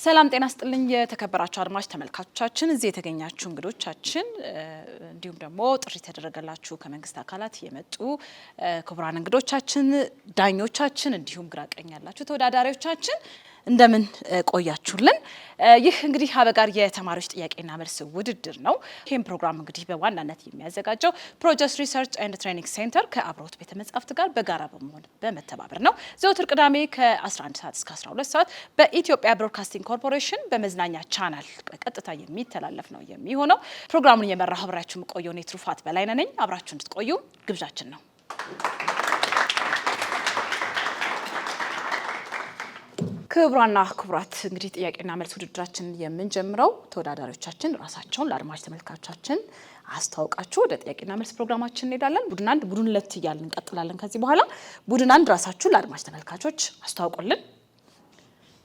ሰላም ጤና ስጥልኝ የተከበራችሁ አድማጭ ተመልካቾቻችን እዚህ የተገኛችሁ እንግዶቻችን እንዲሁም ደግሞ ጥሪ ተደረገላችሁ ከመንግስት አካላት የመጡ ክቡራን እንግዶቻችን ዳኞቻችን እንዲሁም ግራቀኝ ያላችሁ ተወዳዳሪዎቻችን እንደምን ቆያችሁልን ይህ እንግዲህ ሀበጋር የተማሪዎች ጥያቄና መልስ ውድድር ነው ይሄን ፕሮግራም እንግዲህ በዋናነት የሚያዘጋጀው ፕሮጀክት ሪሰርች ኤንድ ትሬኒንግ ሴንተር ከአብሮት ቤተ መጻሕፍት ጋር በጋራ በመሆን በመተባበር ነው ዘወትር ቅዳሜ ከ11 ሰዓት እስከ 12 ሰዓት በኢትዮጵያ ብሮድካስቲንግ ኮርፖሬሽን በመዝናኛ ቻናል ቀጥታ የሚተላለፍ ነው የሚሆነው ፕሮግራሙን እየመራሁ አብራችሁ ቆየው ነው ትሩፋት በላይነህ ነኝ አብራችሁ እንድትቆዩ ግብዣችን ነው ክቡራና ክቡራት እንግዲህ ጥያቄና መልስ ውድድራችን የምንጀምረው ተወዳዳሪዎቻችን ራሳቸውን ለአድማጭ ተመልካቾቻችን አስተዋውቃችሁ ወደ ጥያቄና መልስ ፕሮግራማችን እንሄዳለን ቡድን 1 ቡድን 2 እያልን እንቀጥላለን ከዚህ በኋላ ቡድን 1 ራሳችሁን ለአድማጭ ተመልካቾች አስተዋውቁልን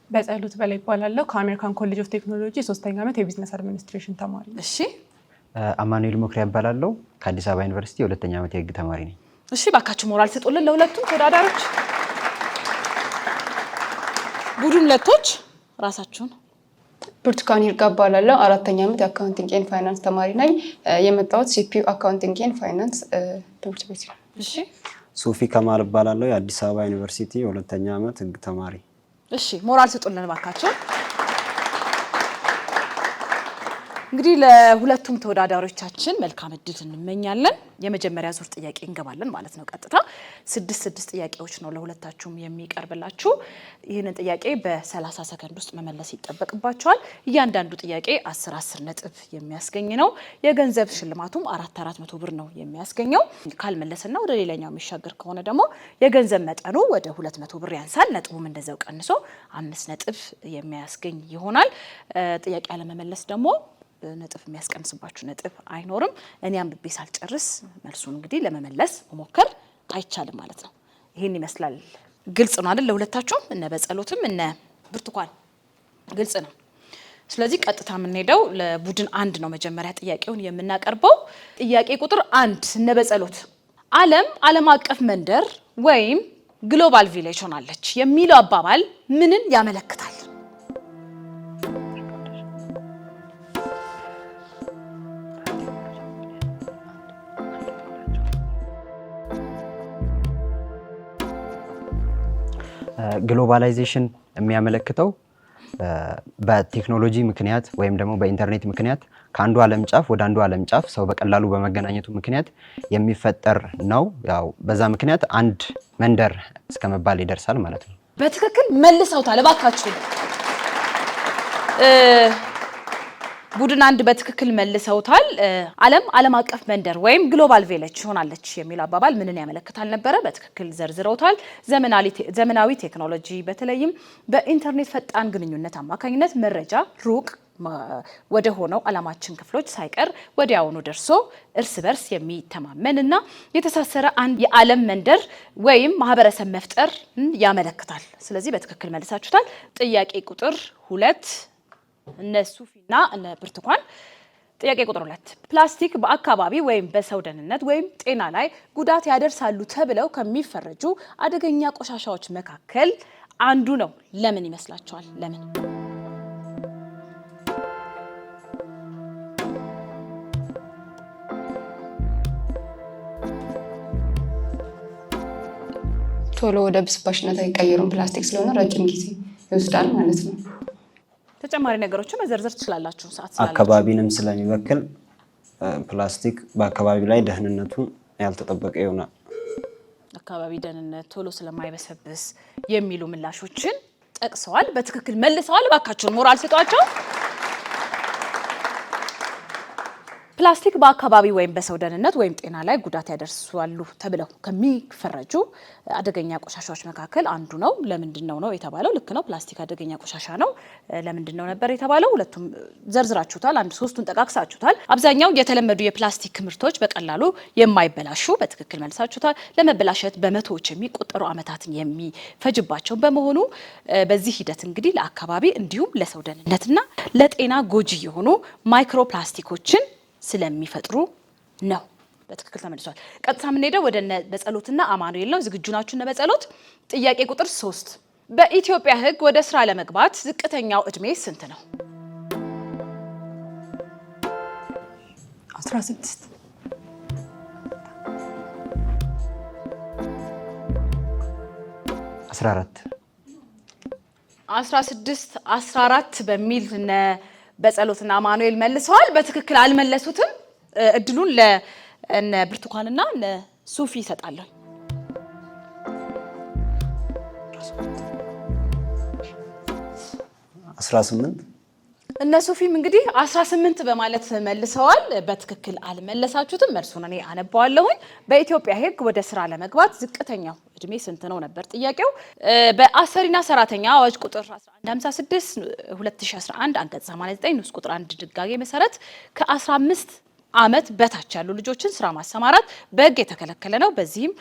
በጸሎት በላይ ይባላልው ከአሜሪካን ኮሌጅ ኦፍ ቴክኖሎጂ 3ኛ ዓመት የቢዝነስ አድሚኒስትሬሽን ተማሪ ነኝ እሺ አማኑኤል ሞክሪያ ይባላልው ከአዲስ አበባ ዩኒቨርሲቲ 2ኛ ዓመት የህግ ተማሪ ነኝ እሺ ባካችሁ ሞራል ስጡልን ለሁለቱም ተወዳዳሪዎች ቡድን 2ቶች ራሳችሁን ብርቱካን ይርጋባላልው 4ኛ ዓመት የአካውንቲንግ ኤንድ ፋይናንስ ተማሪ ነኝ የመጣሁት ሲፒዩ አካውንቲንግ ኤንድ ፋይናንስ ትምህርት ቤት ነው እሺ ሶፊ ከማል ይባላልው የአዲስ አበባ ዩኒቨርሲቲ 2ኛ ዓመት ህግ ተማሪ እሺ ሞራል ስጡልን ባካችሁ እንግዲህ ለሁለቱም ተወዳዳሪዎቻችን መልካም እድል እንመኛለን የመጀመሪያ ዙር ጥያቄ እንገባለን ማለት ነው ቀጥታ 6 ጥያቄዎች ነው ለሁለታችሁም የሚቀርብላችሁ ይሄንን ጥያቄ በ30 ሰከንድ ውስጥ መመለስ ይጠበቅባችኋል እያንዳንዱ ጥያቄ 10 ነጥብ የሚያስገኝ ነው የገንዘብ ሽልማቱም 400 ብር ነው የሚያስገኘው ካልመለሰና ወደ ሌላኛው የሚሻገር ከሆነ ደግሞ የገንዘብ መጠኑ ወደ 200 ብር ያንሳል ነጥቡም እንደዛው ቀንሶ 5 ነጥብ የሚያስገኝ ይሆናል ጥያቄ ያለመመለስ ደግሞ ነጥብ የሚያስቀንስባችሁ ነጥብ አይኖርም እኔ አንብቤ ሳልጨርስ መልሱን እንግዲህ ለመመለስ መሞከር አይቻልም ማለት ነው ይሄን ይመስላል ግልጽ ነው አይደል ለሁለታችሁም እነ በጸሎትም እነ ብርቱካን ግልጽ ነው ስለዚህ ቀጥታ የምንሄደው ለቡድን 1 ነው መጀመሪያ ጥያቄውን የምናቀርበው ጥያቄ ቁጥር 1 እነ በጸሎት ዓለም አቀፍ መንደር ወይም ግሎባል ቪሌጅ ሆናለች የሚለው አባባል ምንን ያመለክታል ግሎባላይዜሽን የሚያመለክተው በቴክኖሎጂ ምክንያት ወይም ደግሞ በኢንተርኔት ምክንያት ከአንዱ ዓለም ጫፍ ወደ አንዱ ዓለም ጫፍ ሰው በቀላሉ በመገናኘቱ ምክንያት የሚፈጠር ነው ያው በዛ ምክንያት አንድ መንደር እስከመባል ይደርሳል ማለት ነው በትክክል መልሰውታል ባካችሁ ቡድን 1 በትክክል መልሰውታል ዓለም አቀፍ መንደር ወይም ግሎባል ቪሌጅ ሆናለች የሚለው አባባል ምንን ያመለክታል ነበር በትክክል ዘርዝረውታል ዘመናዊ ቴክኖሎጂ በተለይም በኢንተርኔት ፈጣን ግንኙነት አማካኝነት መረጃ ሩቅ ወደ ሆነው ዓለማችን ክፍሎች ሳይቀር ወዲያውኑ ደርሶ እርስ በርስ የሚተማመንና የተሳሰረ አንድ የዓለም መንደር ወይም ማህበረሰብ መፍጠር ያመለክታል ስለዚህ በትክክል መልሳችሁታል ጥያቄ ቁጥር 2 እነ ሱፊና እነ ብርቱካን ጥያቄ ቁጥር 2 ፕላስቲክ በአካባቢ ወይም በሰው ደህንነት ወይም ጤና ላይ ጉዳት ያደርሳሉ ተብለው ከሚፈረጁ አደገኛ ቆሻሻዎች መካከል አንዱ ነው ለምን ይመስላችኋል ለምን ቶሎ ወደ ብስባሽነት አይቀየሩም ፕላስቲክ ስለሆነ ረጅም ጊዜ ይወስዳል ማለት ነው ተጨማሪ ነገሮችን መዘርዘር ትችላላችሁ ሰዓት ስላላችሁ አካባቢንም ስለሚበክል ፕላስቲክ በአካባቢ ላይ ደህንነቱ ያልተጠበቀ ይሆናል አካባቢ ደህንነት ቶሎ ስለማይበሰብስ የሚሉ ምላሾችን ጠቅሰዋል በትክክል መልሰዋል ባካችሁ ሞራል ስጧቸው ፕላስቲክ በአካባቢ ወይም በሰው ደህንነት ወይም ጤና ላይ ጉዳት ያደርሳሉ ተብለው ከሚፈረጁ አደገኛ ቆሻሻዎች መካከል አንዱ ነው ለምንድነው ነው የተባለው ልክ ነው ፕላስቲክ አደገኛ ቆሻሻ ነው ለምንድነው ነበር የተባለው ሁለቱም ዘርዝራችሁታል አንድ ሶስቱን ጠቃቅሳችሁታል አብዛኛው የተለመዱ የፕላስቲክ ምርቶች በቀላሉ የማይበላሹ በትክክል መልሳችሁታል ለመበላሸት በመቶዎች የሚቆጠሩ አመታትን የሚፈጅባቸው በመሆኑ በዚህ ሂደት እንግዲህ ለአካባቢ እንዲሁም ለሰው ደህንነትና ለጤና ጎጂ የሆኑ ማይክሮፕላስቲኮችን ስለሚፈጥሩ ነው በትክክል ተመልሷል ቀጥታ ምን ሄደው ወደ በጸሎትና አማኑኤል ነው ዝግጁ ናችሁ በጸሎት ጥያቄ ቁጥር 3 በኢትዮጵያ ሕግ ወደ ስራ ለመግባት ዝቅተኛው እድሜ ስንት ነው? 16 14 16 14 በሚል በጸሎትና አማኑኤል መልሰዋል። በትክክል አልመለሱትም። እድሉን ለእነ ብርቱካንና ለሱፊ ይሰጣለሁ። 18 እነ ሱፊም እንግዲህ 18 በማለት መልሰዋል። በትክክል አልመለሳችሁትም። መልሱን እኔ አነባዋለሁኝ። በኢትዮጵያ ሕግ ወደ ስራ ለመግባት ዝቅተኛው እድሜ ስንት ነው ነበር ጥያቄው። በአሰሪና ሰራተኛ አዋጅ ቁጥር 1156 2011 አንቀጽ 89 ንዑስ ቁጥር 1 ድንጋጌ መሰረት ከ15 ዓመት በታች ያሉ ልጆችን ስራ ማሰማራት በሕግ የተከለከለ ነው። በዚህም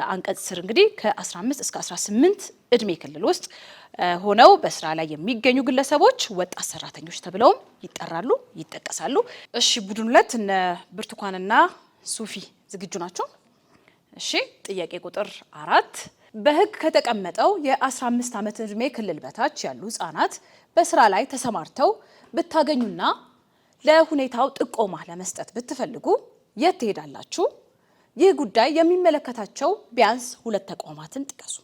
አንቀጽ ስር እንግዲህ ከ15 እስከ 18 እድሜ ክልል ውስጥ ሆነው በስራ ላይ የሚገኙ ግለሰቦች ወጣት ሰራተኞች ተብለውም ይጠራሉ፣ ይጠቀሳሉ። እሺ ቡድን 2 እነ ብርቱካንና ሱፊ ዝግጁ ናቸው? እሺ ጥያቄ ቁጥር 4 በሕግ ከተቀመጠው የ15 ዓመት እድሜ ክልል በታች ያሉ ህጻናት በስራ ላይ ተሰማርተው ብታገኙና ለሁኔታው ጥቆማ ለመስጠት ብትፈልጉ የት ትሄዳላችሁ? ይህ ጉዳይ የሚመለከታቸው ቢያንስ 2 ተቋማትን ጥቀሱ።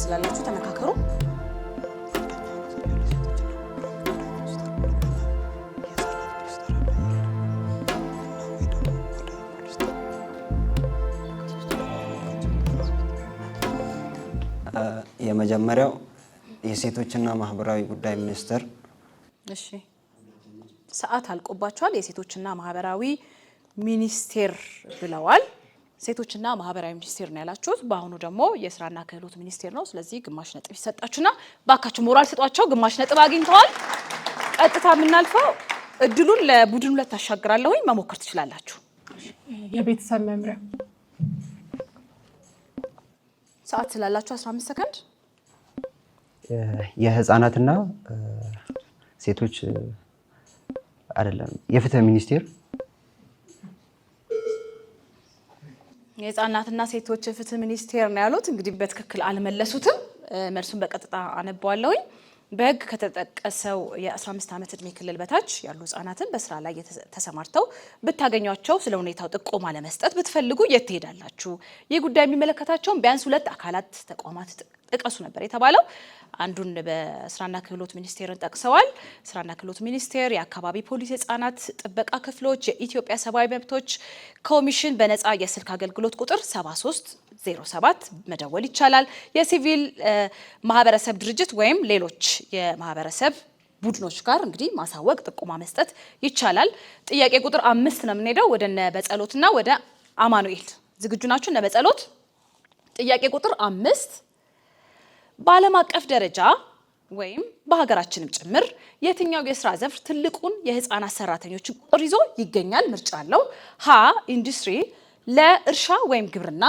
ስላላችሁ ተመካከሩ። የመጀመሪያው የሴቶችና ማህበራዊ ጉዳይ ሚኒስቴር። እሺ ሰዓት አልቆባቸዋል። የሴቶችና ማህበራዊ ሚኒስቴር ብለዋል። ሴቶችና ማህበራዊ ሚኒስቴር ነው ያላችሁት። በአሁኑ ደግሞ የስራና ክህሎት ሚኒስቴር ነው። ስለዚህ ግማሽ ነጥብ ይሰጣችሁና ባካችሁ ሞራል ስጧቸው። ግማሽ ነጥብ አግኝተዋል። ቀጥታ የምናልፈው እድሉን ለቡድን 2 ታሻግራለሁኝ። መሞከር ትችላላችሁ። የቤተሰብ መምሪያ። ሰዓት ስላላችሁ 15 ሰከንድ። የህፃናትና ሴቶች አይደለም፣ የፍትህ ሚኒስቴር። የህፃናትና ሴቶች ፍትህ ሚኒስቴር ነው ያሉት። እንግዲህ በትክክል አልመለሱትም። መልሱን በቀጥታ አነባዋለሁኝ። በሕግ ከተጠቀሰው የ15 ዓመት እድሜ ክልል በታች ያሉ ህጻናትን በስራ ላይ ተሰማርተው ብታገኟቸው ስለ ሁኔታው ጥቆማ ለመስጠት ብትፈልጉ የት ትሄዳላችሁ? ይህ ጉዳይ የሚመለከታቸውን ቢያንስ 2 አካላት ተቋማት ጥቀሱ ነበር የተባለው። አንዱን በስራና ክህሎት ሚኒስቴርን ጠቅሰዋል። ስራና ክህሎት ሚኒስቴር፣ የአካባቢ ፖሊስ፣ የህፃናት ጥበቃ ክፍሎች፣ የኢትዮጵያ ሰብአዊ መብቶች ኮሚሽን በነፃ የስልክ አገልግሎት ቁጥር 7307 መደወል ይቻላል። የሲቪል ማህበረሰብ ድርጅት ወይም ሌሎች የማህበረሰብ ቡድኖች ጋር እንግዲህ ማሳወቅ ጥቆማ መስጠት ይቻላል። ጥያቄ ቁጥር 5 ነው የምንሄደው ወደ እነ በጸሎትና ወደ አማኑኤል። ዝግጁ ናችሁ እነ በጸሎት? ጥያቄ ቁጥር 5 በዓለም አቀፍ ደረጃ ወይም በሀገራችንም ጭምር የትኛው የስራ ዘርፍ ትልቁን የህፃናት ሰራተኞችን ቁጥር ይዞ ይገኛል? ምርጫ አለው። ሀ ኢንዱስትሪ፣ ለ እርሻ ወይም ግብርና፣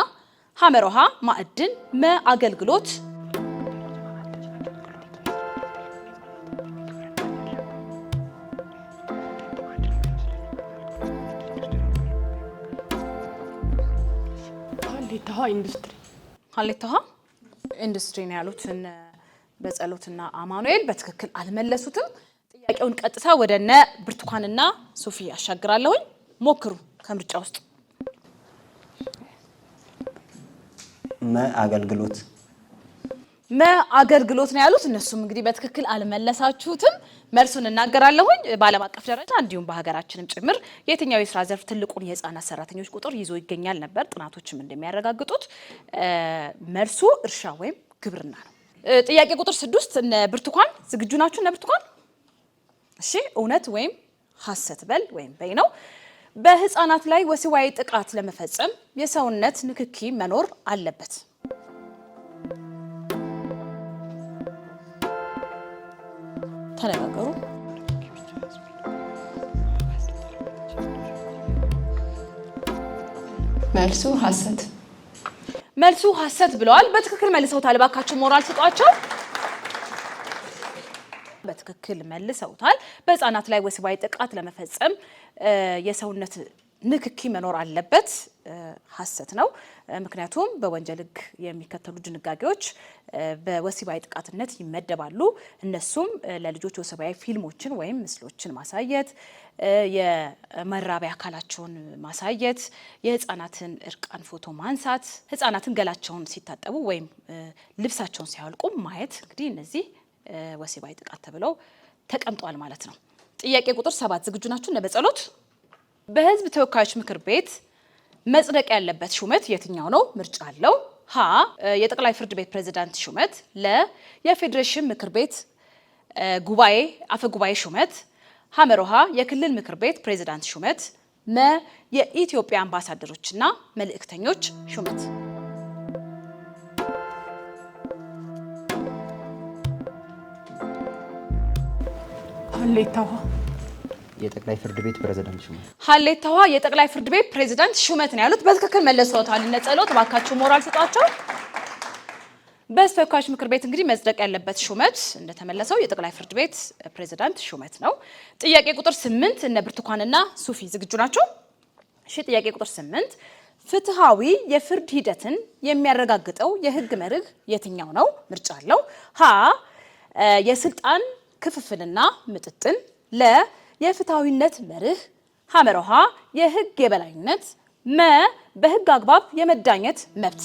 ሐመሮሃ ማዕድን፣ መ አገልግሎት። ሀሌታዋ ኢንዱስትሪ። ሀሌታዋ ኢንዱስትሪ ነው ያሉት በጸሎትና አማኑኤል። በትክክል አልመለሱትም። ጥያቄውን ቀጥታ ወደ እነ ብርቱካንና ሶፊ አሻግራለሁኝ። ሞክሩ ከምርጫ ውስጥ። መ አገልግሎት። መ አገልግሎት ነው ያሉት። እነሱም እንግዲህ በትክክል አልመለሳችሁትም። መልሱን እናገራለሁኝ። በዓለም አቀፍ ደረጃ እንዲሁም በሀገራችንም ጭምር የትኛው የስራ ዘርፍ ትልቁን የህፃናት ሰራተኞች ቁጥር ይዞ ይገኛል ነበር ጥናቶችም እንደሚያረጋግጡት። መልሱ እርሻ ወይም ግብርና ነው። ጥያቄ ቁጥር 6 እነ ብርቱካን ዝግጁ ናችሁ? እነ ብርቱካን እሺ። እውነት ወይም ሐሰት በል ወይም በይ ነው። በህፃናት ላይ ወሲባዊ ጥቃት ለመፈጸም የሰውነት ንክኪ መኖር አለበት። ተነጋገሩ። መልሱ ሐሰት። መልሱ ሐሰት ብለዋል። በትክክል መልሰውታል። ባካችሁ ሞራል ስጧቸው። በትክክል መልሰውታል። በህፃናት ላይ ወሲባዊ ጥቃት ለመፈጸም የሰውነት ንክኪ መኖር አለበት ሐሰት ነው። ምክንያቱም በወንጀል ህግ የሚከተሉ ድንጋጌዎች በወሲባዊ ጥቃትነት ይመደባሉ። እነሱም ለልጆች ወሲባዊ ፊልሞችን ወይም ምስሎችን ማሳየት፣ የመራቢያ አካላቸውን ማሳየት፣ የህፃናትን እርቃን ፎቶ ማንሳት፣ ህፃናትን ገላቸውን ሲታጠቡ ወይም ልብሳቸውን ሲያወልቁ ማየት። እንግዲህ እነዚህ ወሲባዊ ጥቃት ተብለው ተቀምጧል ማለት ነው። ጥያቄ ቁጥር 7 ዝግጁ ናችሁ? በጸሎት በህዝብ ተወካዮች ምክር ቤት መጽደቅ ያለበት ሹመት የትኛው ነው? ምርጫ አለው። ሀ የጠቅላይ ፍርድ ቤት ፕሬዝዳንት ሹመት፣ ለ የፌዴሬሽን ምክር ቤት ጉባኤ አፈ ጉባኤ ሹመት፣ ሐመሮሃ የክልል ምክር ቤት ፕሬዝዳንት ሹመት፣ መ የኢትዮጵያ አምባሳደሮችና መልእክተኞች ሹመት። ሀሌታ ውሃ የጠቅላይ ፍርድ ቤት ፕሬዝዳንት ሹመት። ሀሌታ ውሃ የጠቅላይ ፍርድ ቤት ፕሬዝዳንት ሹመት ነው ያሉት። በትክክል መለሷታል። እነ ጸሎት እባካችሁ ሞራል ስጧቸው። በተወካዮች ምክር ቤት እንግዲህ መጽደቅ ያለበት ሹመት እንደተመለሰው የጠቅላይ ፍርድ ቤት ፕሬዝዳንት ሹመት ነው። ጥያቄ ቁጥር 8 እነ ብርቱካንና ሱፊ ዝግጁ ናቸው? እሺ። ጥያቄ ቁጥር 8 ፍትሃዊ የፍርድ ሂደትን የሚያረጋግጠው የህግ መርህ የትኛው ነው? ምርጫ አለው። ሀ የስልጣን ክፍፍልና ምጥጥን፣ ለ የፍትሃዊነት መርህ፣ ሐመሮሃ የህግ የበላይነት፣ መ በህግ አግባብ የመዳኘት መብት።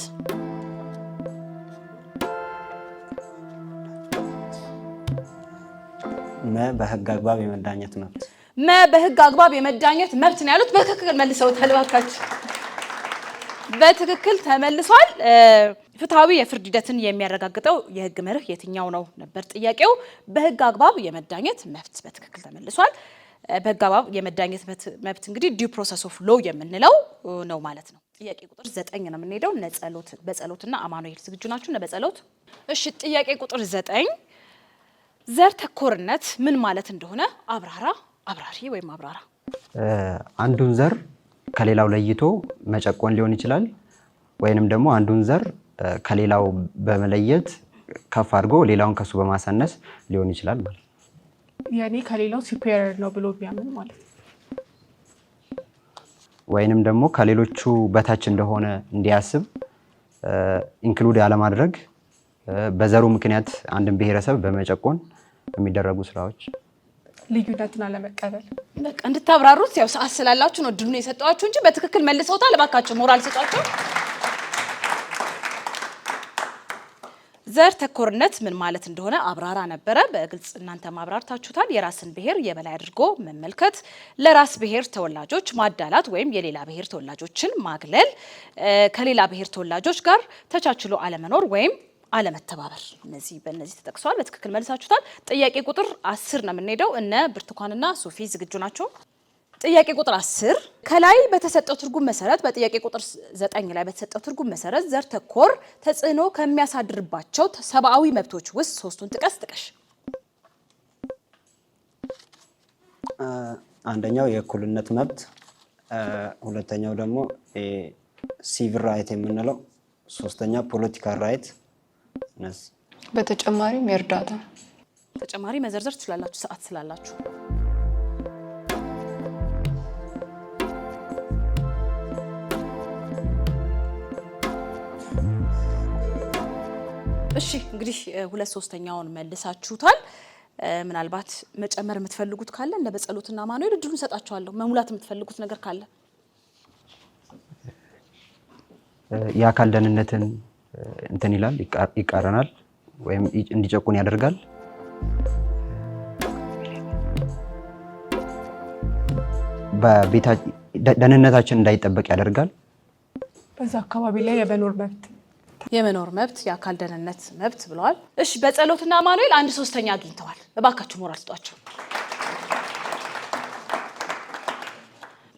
መ በህግ አግባብ የመዳኘት መብት። መ በህግ አግባብ የመዳኘት መብት ነው ያሉት። በትክክል መልሰውታል። እባካችሁ በትክክል ተመልሷል። ፍትሃዊ የፍርድ ሂደትን የሚያረጋግጠው የህግ መርህ የትኛው ነው ነበር ጥያቄው። በህግ አግባብ የመዳኘት መብት በትክክል ተመልሷል። በህግ አግባብ የመዳኘት መብት እንግዲህ ዲው ፕሮሰስ ኦፍ ሎ የምንለው ነው ማለት ነው። ጥያቄ ቁጥር 9 ነው የምንሄደው። በጸሎትና አማኑኤል ዝግጁ ናችሁ? በጸሎት እሺ። ጥያቄ ቁጥር 9 ዘር ተኮርነት ምን ማለት እንደሆነ አብራሪ ወይም አብራራ። አንዱን ዘር ከሌላው ለይቶ መጨቆን ሊሆን ይችላል፣ ወይንም ደግሞ አንዱን ዘር ከሌላው በመለየት ከፍ አድርጎ ሌላውን ከሱ በማሳነስ ሊሆን ይችላል ማለት ነው። ያኔ ከሌላው ሱፔሪየር ነው ብሎ ቢያምን ማለት ነው። ወይንም ደግሞ ከሌሎቹ በታች እንደሆነ እንዲያስብ ኢንክሉድ ያለማድረግ፣ በዘሩ ምክንያት አንድን ብሔረሰብ በመጨቆን የሚደረጉ ስራዎች። ልዩነትን አለመቀበል። በቃ እንድታብራሩት ያው ሰዓት ስላላችሁ ነው እድሉን የሰጠዋችሁ እንጂ በትክክል መልሰውታል። እባካችሁ ሞራል ስጧቸው። ዘር ተኮርነት ምን ማለት እንደሆነ አብራራ ነበረ። በግልጽ እናንተ ማብራርታችሁታል። የራስን ብሔር የበላይ አድርጎ መመልከት፣ ለራስ ብሔር ተወላጆች ማዳላት ወይም የሌላ ብሔር ተወላጆችን ማግለል፣ ከሌላ ብሔር ተወላጆች ጋር ተቻችሎ አለመኖር ወይም አለመተባበር። በእነዚህ ተጠቅሷል። በትክክል መልሳችሁታል። ጥያቄ ቁጥር 10 ነው የምንሄደው። እነ ብርቱካንና ሶፊ ዝግጁ ናቸው? ጥያቄ ቁጥር 10 ከላይ በተሰጠው ትርጉም መሰረት በጥያቄ ቁጥር 9 ላይ በተሰጠው ትርጉም መሰረት ዘር ተኮር ተጽዕኖ ከሚያሳድርባቸው ሰብአዊ መብቶች ውስጥ ሶስቱን ጥቀሽ። አንደኛው የእኩልነት መብት፣ ሁለተኛው ደግሞ ሲቪል ራይት የምንለው፣ ሶስተኛ ፖለቲካል ራይት። በተጨማሪም የእርዳታ ተጨማሪ መዘርዘር ትችላላችሁ ሰዓት ስላላችሁ። እሺ እንግዲህ 2/3ኛውን መልሳችሁታል። ምናልባት መጨመር የምትፈልጉት ካለ እንደ በጸሎትና አማኑኤል እድሉን ሰጣችኋለሁ። መሙላት የምትፈልጉት ነገር ካለ። የአካል ደህንነትን እንትን ይላል፣ ይቃረናል ወይም እንዲጨቁን ያደርጋል። ደህንነታችን እንዳይጠበቅ ያደርጋል። በዛ አካባቢ ላይ የመኖር መብት የአካል ደህንነት መብት ብለዋል። እሺ በጸሎትና አማኑኤል 1/3 አግኝተዋል። እባካችሁ ሞራል ስጧቸው።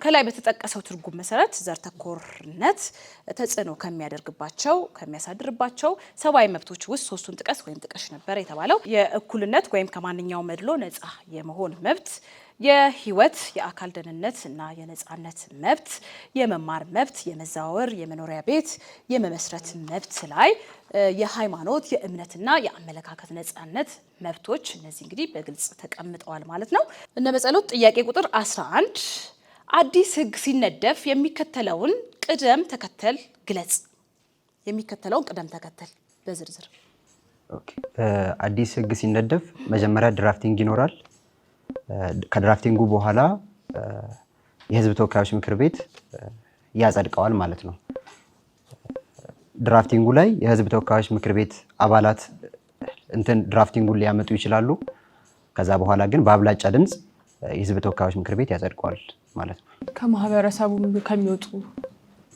ከላይ በተጠቀሰው ትርጉም መሰረት ዘር ተኮርነት ተጽዕኖ ከሚያሳድርባቸው ሰብአዊ መብቶች ውስጥ ሶስቱን ጥቀስ ወይም ጥቀሽ ነበር የተባለው። የእኩልነት ወይም ከማንኛውም መድሎ ነፃ የመሆን መብት፣ የህይወት የአካል ደህንነት እና የነጻነት መብት፣ የመማር መብት፣ የመዛወር፣ የመኖሪያ ቤት የመመስረት መብት ላይ የሃይማኖት የእምነትና የአመለካከት ነጻነት መብቶች እነዚህ እንግዲህ በግልጽ ተቀምጠዋል ማለት ነው። እነ በጸሎት ጥያቄ ቁጥር 11 አዲስ ህግ ሲነደፍ የሚከተለውን ቅደም ተከተል ግለጽ። የሚከተለውን ቅደም ተከተል በዝርዝር። አዲስ ህግ ሲነደፍ መጀመሪያ ድራፍቲንግ ይኖራል። ከድራፍቲንጉ በኋላ የህዝብ ተወካዮች ምክር ቤት ያጸድቀዋል ማለት ነው። ድራፍቲንጉ ላይ የህዝብ ተወካዮች ምክር ቤት አባላት ድራፍቲንጉን ሊያመጡ ይችላሉ። ከዛ በኋላ ግን በአብላጫ ድምፅ የህዝብ ተወካዮች ምክር ቤት ያጸድቀዋል ማለት ነው። ከማህበረሰቡ ከሚወጡ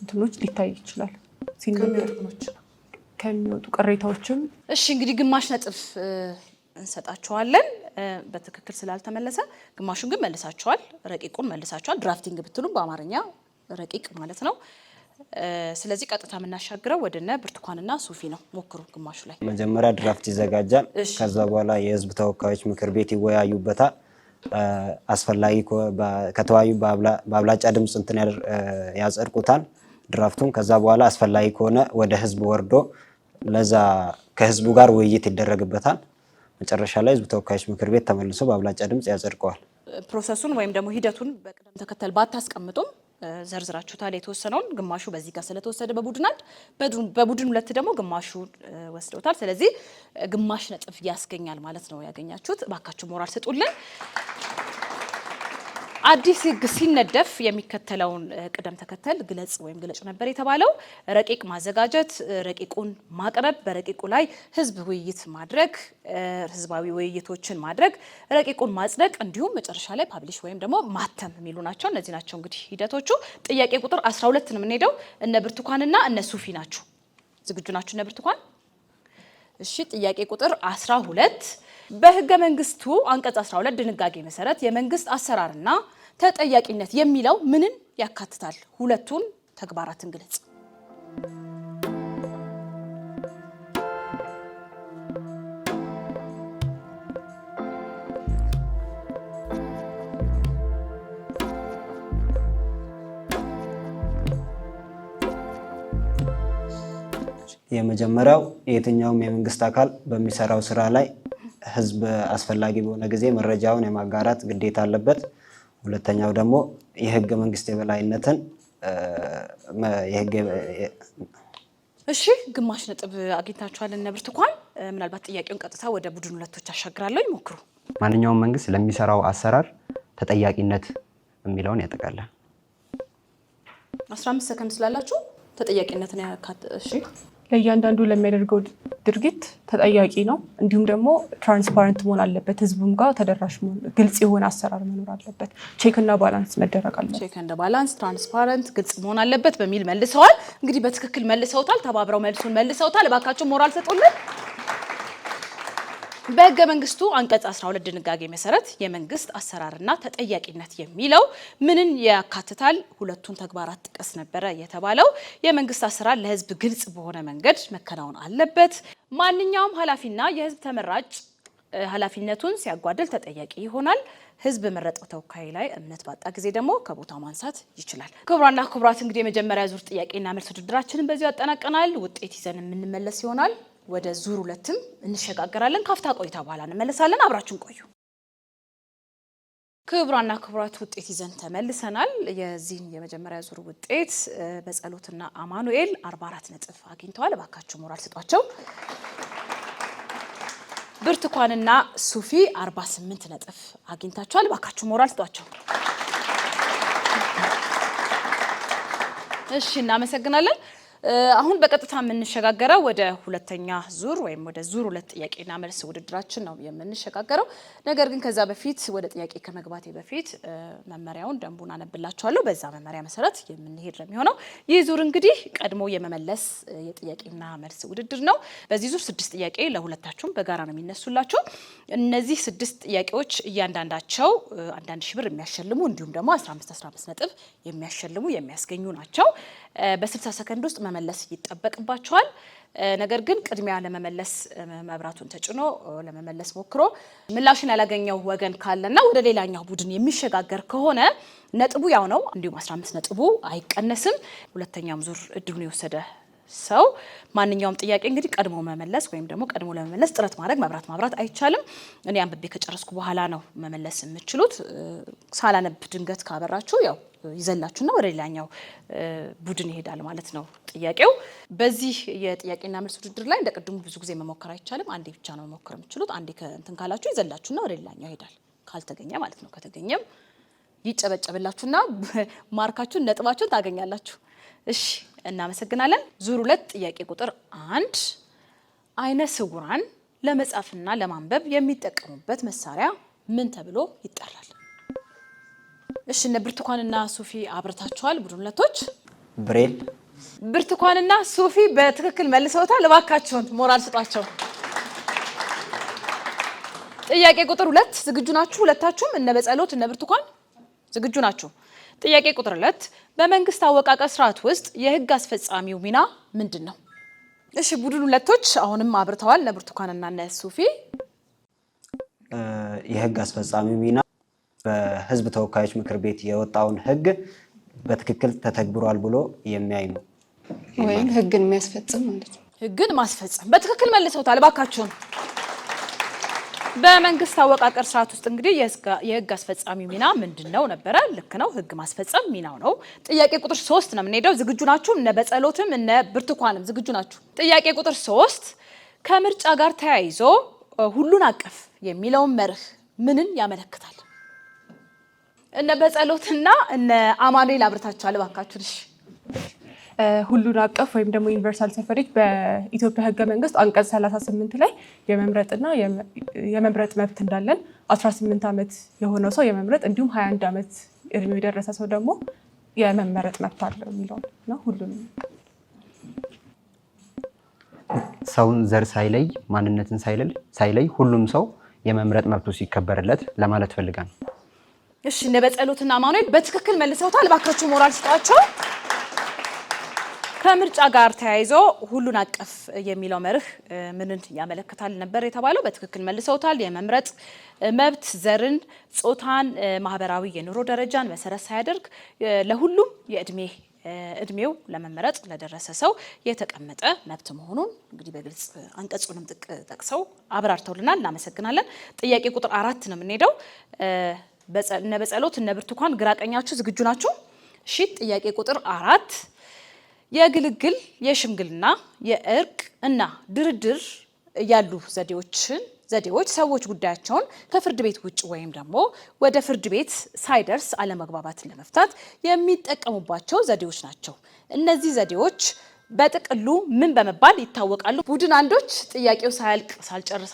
እንትኖች ሊታይ ይችላል። ከሚወጡ ቅሬታዎችም እሺ እንግዲህ ግማሽ ነጥብ እንሰጣቸዋለን። በትክክል ስላልተመለሰ ግማሹን ግን መልሳቸዋል። ረቂቁን መልሳቸዋል። ድራፍቲንግ ብትሉም በአማርኛ ረቂቅ ማለት ነው። ስለዚህ ቀጥታ የምናሻግረው ወደነ ብርቱካንና ሱፊ ነው። ሞክሩ። ግማሹ ላይ መጀመሪያ ድራፍት ይዘጋጃል። ከዛ በኋላ የህዝብ ተወካዮች ምክር ቤት ይወያዩበታል። አስፈላጊ ከተወያዩ በአብላጫ ድምፅ ያጸድቁታል ድራፍቱን። ከዛ በኋላ አስፈላጊ ከሆነ ወደ ህዝብ ወርዶ ለዛ ከህዝቡ ጋር ውይይት ይደረግበታል። መጨረሻ ላይ ህዝብ ተወካዮች ምክር ቤት ተመልሶ በአብላጫ ድምፅ ያጸድቀዋል። ፕሮሰሱን ወይም ደግሞ ሂደቱን በቅደም ተከተል ባታስቀምጡም ዘርዝራችሁታል። የተወሰነውን ግማሹ በዚህ ጋር ስለተወሰደ በቡድን አንድ በቡድን ሁለት ደግሞ ግማሹ ወስደውታል። ስለዚህ ግማሽ ነጥብ ያስገኛል ማለት ነው ያገኛችሁት። እባካችሁ ሞራል ስጡልን። አዲስ ህግ ሲነደፍ የሚከተለውን ቅደም ተከተል ግለጽ ወይም ግለጭ ነበር የተባለው። ረቂቅ ማዘጋጀት፣ ረቂቁን ማቅረብ፣ በረቂቁ ላይ ህዝብ ውይይት ማድረግ፣ ህዝባዊ ውይይቶችን ማድረግ፣ ረቂቁን ማጽደቅ እንዲሁም መጨረሻ ላይ ፓብሊሽ ወይም ደግሞ ማተም የሚሉ ናቸው። እነዚህ ናቸው እንግዲህ ሂደቶቹ። ጥያቄ ቁጥር 12 ነው የምንሄደው። እነ ብርቱካንና እነ ሱፊ ናችሁ። ዝግጁ ናችሁ እነ ብርቱካን? እሺ ጥያቄ ቁጥር 12 በህገ መንግስቱ አንቀጽ 12 ድንጋጌ መሰረት የመንግስት አሰራርና ተጠያቂነት የሚለው ምንን ያካትታል? ሁለቱን ተግባራትን ግለጽ። የመጀመሪያው የትኛውም የመንግስት አካል በሚሰራው ስራ ላይ ህዝብ አስፈላጊ በሆነ ጊዜ መረጃውን የማጋራት ግዴታ አለበት። ሁለተኛው ደግሞ የህገ መንግስት የበላይነትን እሺ ግማሽ ነጥብ አግኝታችኋል እነ ብርቱካን። ምናልባት ጥያቄውን ቀጥታ ወደ ቡድን ሁለቶች አሻግራለሁ። ይሞክሩ። ማንኛውም መንግስት ለሚሰራው አሰራር ተጠያቂነት የሚለውን ያጠቃልላል። 15 ሰከንድ ስላላችሁ ተጠያቂነትን እሺ ለእያንዳንዱ ለሚያደርገው ድርጊት ተጠያቂ ነው። እንዲሁም ደግሞ ትራንስፓረንት መሆን አለበት። ህዝቡም ጋር ተደራሽ መሆን፣ ግልጽ የሆነ አሰራር መኖር አለበት። ቼክ እና ባላንስ መደረግ አለበት። ቼክ እና ባላንስ፣ ትራንስፓረንት፣ ግልጽ መሆን አለበት በሚል መልሰዋል። እንግዲህ በትክክል መልሰውታል። ተባብረው መልሱን መልሰውታል። እባካችሁ ሞራል ሰጡልን። በህገ መንግስቱ አንቀጽ 12 ድንጋጌ መሰረት የመንግስት አሰራርና ተጠያቂነት የሚለው ምንን ያካትታል? ሁለቱን ተግባራት ጥቀስ ነበረ የተባለው። የመንግስት አሰራር ለህዝብ ግልጽ በሆነ መንገድ መከናወን አለበት። ማንኛውም ኃላፊና የህዝብ ተመራጭ ኃላፊነቱን ሲያጓድል ተጠያቂ ይሆናል። ህዝብ በመረጠው ተወካይ ላይ እምነት ባጣ ጊዜ ደግሞ ከቦታ ማንሳት ይችላል። ክቡራንና ክቡራት እንግዲህ የመጀመሪያ ዙር ጥያቄና መልስ ውድድራችንን በዚሁ ያጠናቀናል። ውጤት ይዘን የምንመለስ ይሆናል። ወደ ዙር ሁለትም እንሸጋገራለን። ካፍታ ቆይታ በኋላ እንመለሳለን። አብራችሁን ቆዩ። ክቡራንና ክቡራት ውጤት ይዘን ተመልሰናል። የዚህን የመጀመሪያ ዙር ውጤት በጸሎትና አማኑኤል 44 ነጥብ አግኝተዋል። እባካችሁ ሞራል ስጧቸው። ብርቱካንና ሱፊ 48 ነጥብ አግኝታችኋል። እባካችሁ ሞራል ስጧቸው። እሺ እናመሰግናለን። አሁን በቀጥታ የምንሸጋገረው ወደ ሁለተኛ ዙር ወይም ወደ ዙር ሁለት ጥያቄና መልስ ውድድራችን ነው የምንሸጋገረው። ነገር ግን ከዛ በፊት ወደ ጥያቄ ከመግባቴ በፊት መመሪያውን ደንቡን አነብላችኋለሁ። በዛ መመሪያ መሰረት የምንሄድ ነው የሚሆነው። ይህ ዙር እንግዲህ ቀድሞ የመመለስ የጥያቄና መልስ ውድድር ነው። በዚህ ዙር 6 ጥያቄ ለሁለታችሁም በጋራ ነው የሚነሱላችሁ። እነዚህ 6 ጥያቄዎች እያንዳንዳቸው 1000 ብር የሚያሸልሙ እንዲሁም ደግሞ 15 ነጥብ የሚያሸልሙ የሚያስገኙ ናቸው። በ60 ሰከንድ ውስጥ መመለስ ይጠበቅባቸዋል። ነገር ግን ቅድሚያ ለመመለስ መብራቱን ተጭኖ ለመመለስ ሞክሮ ምላሽን ያላገኘው ወገን ካለና ወደ ሌላኛው ቡድን የሚሸጋገር ከሆነ ነጥቡ ያው ነው፣ እንዲሁም 15 ነጥቡ አይቀነስም። ሁለተኛውም ዙር እድሉን የወሰደ ሰው ማንኛውም ጥያቄ እንግዲህ ቀድሞ መመለስ ወይም ደግሞ ቀድሞ ለመመለስ ጥረት ማድረግ መብራት ማብራት አይቻልም። እኔ አንብቤ ከጨረስኩ በኋላ ነው መመለስ የምትችሉት። ሳላነብ ድንገት ካበራችሁ ያው ይዘላችሁና ወደ ሌላኛው ቡድን ይሄዳል ማለት ነው ጥያቄው። በዚህ የጥያቄና መልስ ውድድር ላይ እንደቀድሙ ብዙ ጊዜ መሞከር አይቻልም። አንዴ ብቻ ነው መሞከር የምትችሉት። አንዴ ከእንትን ካላችሁ ይዘላችሁና ወደ ሌላኛው ይሄዳል፣ ካልተገኘ ማለት ነው። ከተገኘም ይጨበጨብላችሁና ማርካችሁን ነጥባችሁን ታገኛላችሁ። እሺ እናመሰግናለን። ዙር 2 ጥያቄ ቁጥር 1 አይነ ስውራን ለመጻፍና ለማንበብ የሚጠቀሙበት መሳሪያ ምን ተብሎ ይጠራል? እሺ እነ ብርቱካንና ሶፊ አብረታችኋል። ቡድን ሁለቶች ብሬል። ብርቱካንና ሶፊ በትክክል መልሰውታል። እባካችሁን ሞራል ስጧቸው። ጥያቄ ቁጥር 2 ዝግጁ ናችሁ? ሁለታችሁም እነ በጸሎት እነ ብርቱካን ዝግጁ ናችሁ? ጥያቄ ቁጥር 2 በመንግስት አወቃቀር ስርዓት ውስጥ የህግ አስፈጻሚው ሚና ምንድን ነው? እሺ ቡድን ሁለቶች አሁንም አብርተዋል። እነ ብርቱካንና እነ ሶፊ የህግ አስፈጻሚው ሚና በህዝብ ተወካዮች ምክር ቤት የወጣውን ህግ በትክክል ተተግብሯል ብሎ የሚያይ ነው፣ ወይም ህግን የሚያስፈጽም ማለት ነው። ህግን ማስፈጸም በትክክል መልሰውታል። እባካችሁን በመንግስት አወቃቀር ስርዓት ውስጥ እንግዲህ የህግ አስፈጻሚ ሚና ምንድነው ነበረ? ልክ ነው፣ ህግ ማስፈጸም ሚናው ነው። ጥያቄ ቁጥር 3 ነው የምንሄደው። ዝግጁ ናችሁ? እነ በጸሎትም እነ ብርቱካንም ዝግጁ ናችሁ? ጥያቄ ቁጥር 3 ከምርጫ ጋር ተያይዞ ሁሉን አቀፍ የሚለውን መርህ ምንን ያመለክታል? እነ በጸሎትና እነ አማኑኤል አብርታችኋል። እባካችሁን እሺ። ሁሉን አቀፍ ወይም ደግሞ ዩኒቨርሳል ሰፈሬጅ በኢትዮጵያ ህገ መንግስት አንቀጽ 38 ላይ የመምረጥና የመምረጥ መብት እንዳለን 18 ዓመት የሆነው ሰው የመምረጥ እንዲሁም 21 ዓመት እድሜው የደረሰ ሰው ደግሞ የመመረጥ መብት አለው የሚለው ነው። ሁሉንም ሰውን ዘር ሳይለይ ማንነትን ሳይለይ ሁሉም ሰው የመምረጥ መብቱ ሲከበርለት ለማለት ፈልጋ ነው። እሺ እነ በጸሎትና አማኑኤል በትክክል መልሰውታል። እባካችሁ ሞራል ስጧቸው። ከምርጫ ጋር ተያይዞ ሁሉን አቀፍ የሚለው መርህ ምንን ያመለክታል ነበር የተባለው? በትክክል መልሰውታል። የመምረጥ መብት ዘርን፣ ጾታን፣ ማህበራዊ የኑሮ ደረጃን መሰረት ሳያደርግ ለሁሉም እድሜው ለመመረጥ ለደረሰ ሰው የተቀመጠ መብት መሆኑን እንግዲህ በግልጽ አንቀጹንም ጠቅሰው አብራርተውልናል። እናመሰግናለን። ጥያቄ ቁጥር 4 ነው የምንሄደው። እነ በጸሎት እነ ብርቱካን ግራቀኛችሁ ዝግጁ ናችሁ? እሺ ጥያቄ ቁጥር 4 የግልግል፣ የሽምግልና፣ የእርቅ እና ድርድር ያሉ ዘዴዎች ሰዎች ጉዳያቸውን ከፍርድ ቤት ውጭ ወይም ደግሞ ወደ ፍርድ ቤት ሳይደርስ አለመግባባትን ለመፍታት የሚጠቀሙባቸው ዘዴዎች ናቸው። እነዚህ ዘዴዎች በጥቅሉ ምን በመባል ይታወቃሉ? ቡድን አንዶች ጥያቄው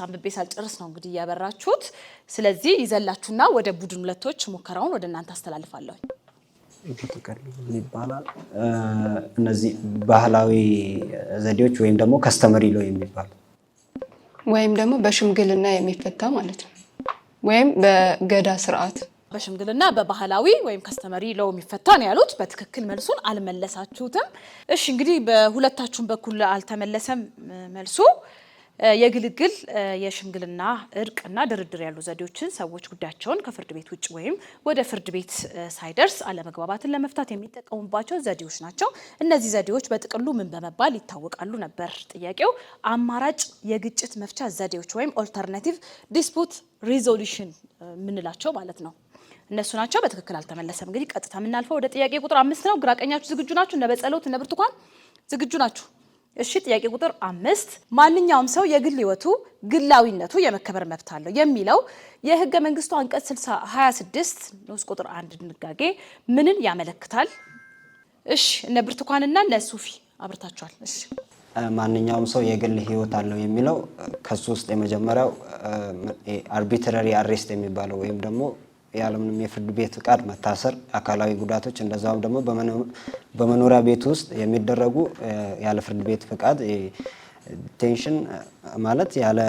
አንብቤ ሳልጨርስ ነው እንግዲህ እያበራችሁት። ስለዚህ ይዘላችሁና ወደ ቡድን ሁለቶች ሙከራውን ወደ እናንተ አስተላልፋለሁ። ይባላል። እነዚህ ባህላዊ ዘዴዎች ወይም ደግሞ ከስተመሪ ሎ የሚባሉ ወይም ደግሞ በሽምግልና የሚፈታ ማለት ነው። ወይም በገዳ ስርዓት በሽምግልና በባህላዊ ወይም ከስተመሪ ሎ የሚፈታ ነው ያሉት። በትክክል መልሱን አልመለሳችሁትም። እሺ እንግዲህ በሁለታችሁም በኩል አልተመለሰም መልሱ። የግልግል፣ የሽምግልና፣ እርቅና ድርድር ያሉ ዘዴዎችን ሰዎች ጉዳያቸውን ከፍርድ ቤት ውጭ ወይም ወደ ፍርድ ቤት ሳይደርስ አለመግባባትን ለመፍታት የሚጠቀሙባቸው ዘዴዎች ናቸው። እነዚህ ዘዴዎች በጥቅሉ ምን በመባል ይታወቃሉ ነበር ጥያቄው። አማራጭ የግጭት መፍቻ ዘዴዎች ወይም ኦልተርናቲቭ ዲስፑት ሪዞሉሽን የምንላቸው ማለት ነው። እነሱ ናቸው። በትክክል አልተመለሰም። እንግዲህ ቀጥታ የምናልፈው ወደ ጥያቄ ቁጥር 5 ነው። ግራቀኛችሁ ዝግጁ ናችሁ? እነ በጸሎት እነ ብርቱካን ዝግጁ ናችሁ? እሺ ጥያቄ ቁጥር 5 ማንኛውም ሰው የግል ህይወቱ ግላዊነቱ የመከበር መብት አለው የሚለው የህገ መንግስቱ አንቀጽ 26 ንዑስ ቁጥር 1 ድንጋጌ ምንን ያመለክታል? እሺ እነ ብርቱካንና እነ ሶፊ አብርታችኋል። እሺ ማንኛውም ሰው የግል ህይወት አለው የሚለው ከሱ ውስጥ የመጀመሪያው አርቢትራሪ አሬስት የሚባለው ወይም ደግሞ ያለምንም የፍርድ ቤት ፍቃድ መታሰር፣ አካላዊ ጉዳቶች እንደዛውም ደግሞ በመኖሪያ ቤት ውስጥ የሚደረጉ ያለ ፍርድ ቤት ፍቃድ ዲቴንሽን ማለት ያለ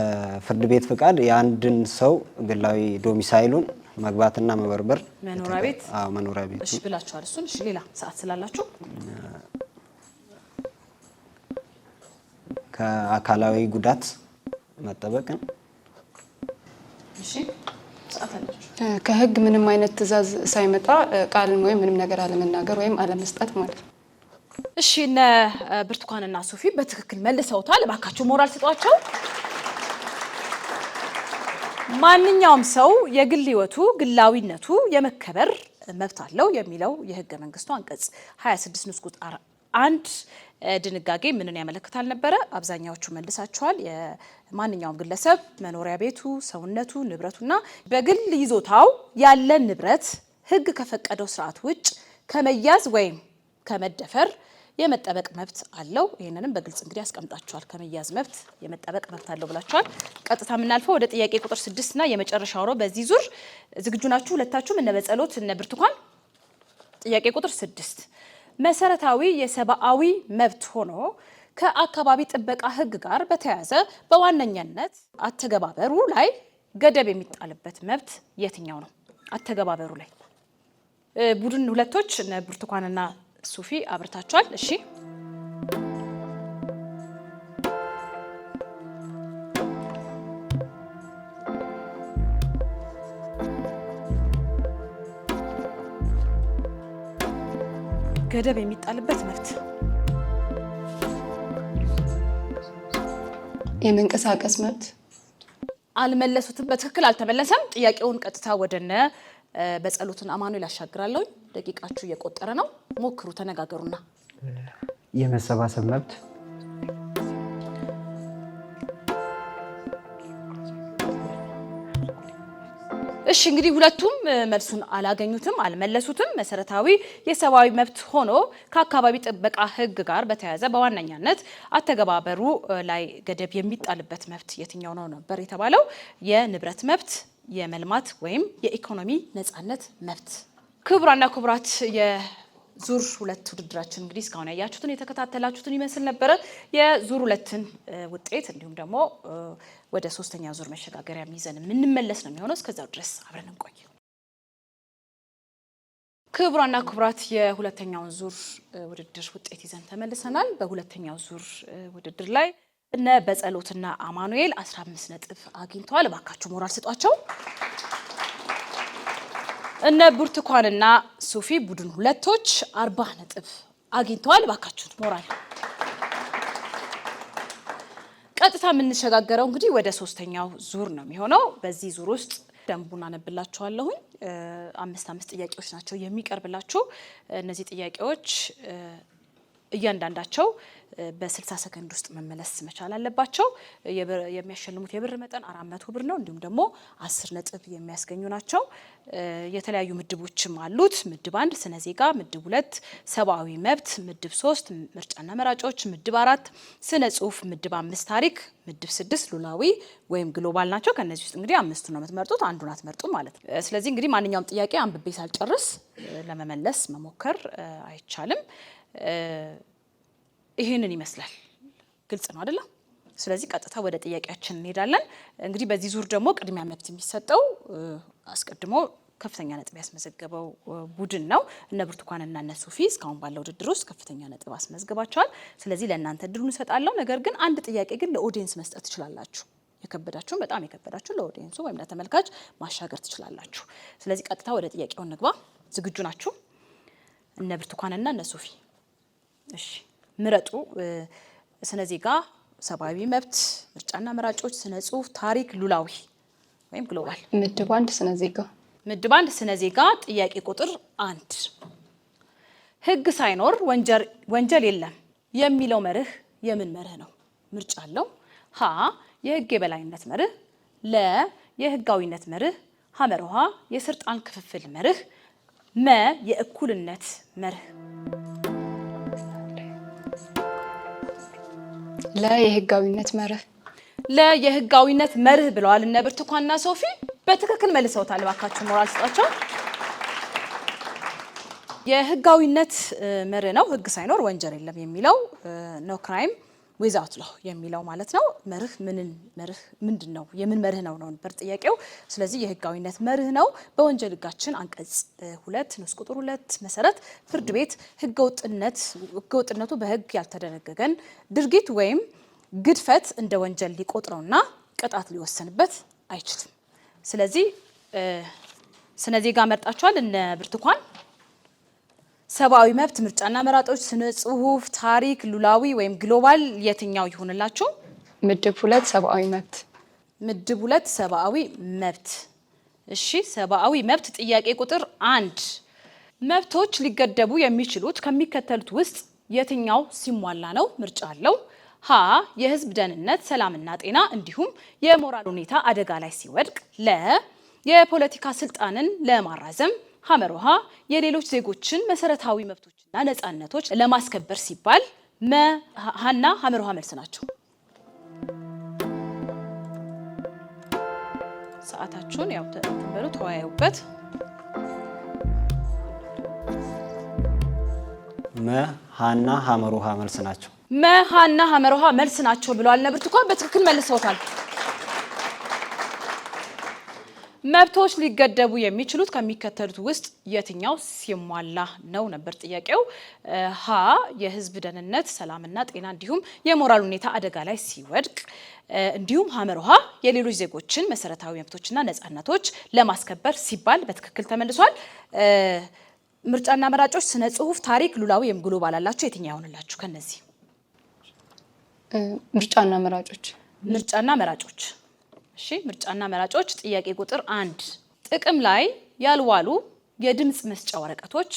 ፍርድ ቤት ፍቃድ የአንድን ሰው ግላዊ ዶሚሳይሉን መግባትና መበርበር መኖሪያ ቤት መኖሪያ ቤት እሺ ብላችኋል። እሱን እሺ ሌላ ሰዓት ስላላችሁ ከአካላዊ ጉዳት መጠበቅን። እሺ ሰዓታለች። ከህግ ምንም አይነት ትዕዛዝ ሳይመጣ ቃልን ወይም ምንም ነገር አለመናገር ወይም አለመስጠት ማለት ነው። እሺ እነ ብርቱካንና ሶፊ በትክክል መልሰውታል። እባካችሁ ሞራል ስጧቸው። ማንኛውም ሰው የግል ህይወቱ ግላዊነቱ የመከበር መብት አለው የሚለው የህገ መንግስቱ አንቀጽ 26 ንዑስ ቁጥር 1 ድንጋጌ ምንን ያመለክታል ነበረ? አብዛኛዎቹ መልሳቸዋል። የማንኛውም ግለሰብ መኖሪያ ቤቱ፣ ሰውነቱ፣ ንብረቱና በግል ይዞታው ያለ ንብረት ህግ ከፈቀደው ስርዓት ውጭ ከመያዝ ወይም ከመደፈር የመጠበቅ መብት አለው። ይህንንም በግልጽ እንግዲህ አስቀምጣችኋል። ከመያዝ መብት የመጠበቅ መብት አለው ብላችኋል። ቀጥታ የምናልፈው ወደ ጥያቄ ቁጥር 6 እና የመጨረሻው ነው በዚህ ዙር። ዝግጁ ናችሁ? ሁለታችሁም እነ በጸሎት እነ ብርቱካን። ጥያቄ ቁጥር 6 መሰረታዊ የሰብአዊ መብት ሆኖ ከአካባቢ ጥበቃ ህግ ጋር በተያያዘ በዋነኛነት አተገባበሩ ላይ ገደብ የሚጣልበት መብት የትኛው ነው? አተገባበሩ ላይ ቡድን ሁለቶች እነ ብርቱካንና ሶፊ አብርታችኋል። እሺ ገደብ የሚጣልበት መብት የመንቀሳቀስ መብት አልመለሱትም። በትክክል አልተመለሰም። ጥያቄውን ቀጥታ ወደነ በጸሎትን አማኑኤል ያሻግራለሁ። ደቂቃችሁ እየቆጠረ ነው። ሞክሩ፣ ተነጋገሩና። የመሰባሰብ መብት እሺ እንግዲህ ሁለቱም መልሱን አላገኙትም፣ አልመለሱትም። መሰረታዊ የሰብአዊ መብት ሆኖ ከአካባቢ ጥበቃ ህግ ጋር በተያያዘ በዋነኛነት አተገባበሩ ላይ ገደብ የሚጣልበት መብት የትኛው ነው ነበር የተባለው? የንብረት መብት፣ የመልማት ወይም የኢኮኖሚ ነጻነት መብት። ክቡራንና ክቡራት የዙር 2 ውድድራችን እንግዲህ እስካሁን ያያችሁትን የተከታተላችሁትን ይመስል ነበረ። የዙር 2ን ውጤት እንዲሁም ደግሞ ወደ 3ኛ ዙር መሸጋገሪያ ይዘን የምንመለስ ነው የሚሆነው። እስከዛው ድረስ አብረን እንቆይ። ክቡራንና ክቡራት የሁለተኛውን ዙር ውድድር ውጤት ይዘን ተመልሰናል። በሁለተኛው ዙር ውድድር ላይ እነ በጸሎትና አማኑኤል 15 ነጥብ አግኝተዋል። እባካችሁ ሞራል ስጧቸው። እነ ብርቱካንና ሶፊ ቡድን ሁለቶች 40 ነጥብ አግኝተዋል። እባካችሁ ሞራል። ቀጥታ የምንሸጋገረው እንግዲህ ወደ 3ኛው ዙር ነው የሚሆነው። በዚህ ዙር ውስጥ ደንቡን አነብላችኋለሁኝ። 5 ጥያቄዎች ናቸው የሚቀርብላችሁ። እነዚህ ጥያቄዎች እያንዳንዳቸው በ60 ሰከንድ ውስጥ መመለስ መቻል አለባቸው። የሚያሸልሙት የብር መጠን 400 ብር ነው። እንዲሁም ደግሞ 10 ነጥብ የሚያስገኙ ናቸው። የተለያዩ ምድቦችም አሉት። ምድብ 1 ስነ ዜጋ፣ ምድብ 2 ሰብአዊ መብት፣ ምድብ 3 ምርጫና መራጮች፣ ምድብ 4 ስነ ጽሁፍ፣ ምድብ 5 ታሪክ፣ ምድብ 6 ሉላዊ ወይም ግሎባል ናቸው። ከነዚህ ውስጥ እንግዲህ 5ቱን ነው የምትመርጡት፣ አንዱን አትመርጡም ማለት ነው። ስለዚህ እንግዲህ ማንኛውም ጥያቄ አንብቤ ሳልጨርስ ለመመለስ መሞከር አይቻልም። ይሄንን ይመስላል። ግልጽ ነው አይደል? ስለዚህ ቀጥታ ወደ ጥያቄያችን እንሄዳለን። እንግዲህ በዚህ ዙር ደግሞ ቅድሚያ መብት የሚሰጠው አስቀድሞ ከፍተኛ ነጥብ ያስመዘገበው ቡድን ነው። እነ ብርቱካንና እነ ሶፊ እስካሁን ባለው ውድድር ውስጥ ከፍተኛ ነጥብ አስመዝግባቸዋል። ስለዚህ ለእናንተ እድሉን እሰጣለሁ። ነገር ግን አንድ ጥያቄ ግን ለኦዲየንስ መስጠት ትችላላችሁ። የከበዳችሁን በጣም የከበዳችሁን ለኦዲየንሱ ወይም ለተመልካች ማሻገር ትችላላችሁ። ስለዚህ ቀጥታ ወደ ጥያቄው እንግባ። ዝግጁ ናችሁ? እነ ብርቱካንና እነ ሶፊ እሺ ምረጡ። ስነ ዜጋ፣ ሰብአዊ መብት፣ ምርጫና መራጮች፣ ስነ ጽሁፍ፣ ታሪክ፣ ሉላዊ ወይም ግሎባል። ምድብ 1 ስነ ዜጋ። ምድብ 1 ስነ ዜጋ። ጥያቄ ቁጥር 1 ህግ ሳይኖር ወንጀል የለም የሚለው መርህ የምን መርህ ነው? ምርጫ አለው። ሀ የህግ የበላይነት መርህ፣ ለ የህጋዊነት መርህ፣ ሐመርሃ የስልጣን ክፍፍል መርህ፣ መ የእኩልነት መርህ። ለየህጋዊነት መርህ። ለየህጋዊነት መርህ ብለዋል እነ ብርቱካንና ሶፊ። በትክክል መልሰውታል። እባካችሁ ሞራል ስጣቸው። የህጋዊነት መርህ ነው። ህግ ሳይኖር ወንጀል የለም የሚለው ኖ ክራይም ዊዛውት ሎው የሚለው ማለት ነው። መርህ ምንድን ነው? የምን መርህ ነው ነበር ጥያቄው። ስለዚህ የህጋዊነት መርህ ነው። በወንጀል ህጋችን አንቀጽ 2 ንዑስ ቁጥር 2 መሰረት ፍርድ ቤት ህገወጥነቱ በህግ ያልተደነገገን ድርጊት ወይም ግድፈት እንደ ወንጀል ሊቆጥረውና ቅጣት ሊወሰንበት አይችልም። ስለዚህ ስነ ዜጋ መርጣችኋል። እነ ብርቱካን ሰብአዊ መብት፣ ምርጫና መራጮች፣ ስነ ጽሁፍ፣ ታሪክ፣ ሉላዊ ወይም ግሎባል የትኛው ይሆንላችሁ? ምድብ 2 ሰብአዊ መብት። ምድብ 2 ሰብአዊ መብት። እሺ ሰብአዊ መብት ጥያቄ ቁጥር 1 መብቶች ሊገደቡ የሚችሉት ከሚከተሉት ውስጥ የትኛው ሲሟላ ነው? ምርጫ አለው። ሀ የህዝብ ደህንነት፣ ሰላምና ጤና እንዲሁም የሞራል ሁኔታ አደጋ ላይ ሲወድቅ፣ ለ የፖለቲካ ስልጣንን ለማራዘም፣ ሐመሮሃ የሌሎች ዜጎችን መሰረታዊ መብቶችና ነፃነቶች ለማስከበር ሲባል። ሀና ሐመሮሃ መልስ ናቸው። ሰዓታችሁን ያው ተንበሉ ተወያዩበት። ሀና ሐመሮሃ መልስ ናቸው። ሀና ሐመሮሃ መልስ ናቸው ብለዋል። ብርቱካን በትክክል መልሰውታል። መብቶች ሊገደቡ የሚችሉት ከሚከተሉት ውስጥ የትኛው ሲሟላ ነው ነበር ጥያቄው። ሀ የህዝብ ደህንነት፣ ሰላምና ጤና እንዲሁም የሞራል ሁኔታ አደጋ ላይ ሲወድቅ፣ እንዲሁም ሐመሮሃ የሌሎች ዜጎችን መሰረታዊ መብቶችና ነፃነቶች ለማስከበር ሲባል በትክክል ተመልሷል። ምርጫና መራጮች፣ ስነ ጽሁፍ፣ ታሪክ፣ ሉላዊ ወይም ግሎባል አላችሁ። የትኛው ይሆንላችሁ ከነዚህ? ምርጫና መራጮች። ምርጫና መራጮች። እሺ ምርጫና መራጮች ጥያቄ ቁጥር 1 ጥቅም ላይ ያልዋሉ የድምጽ መስጫ ወረቀቶች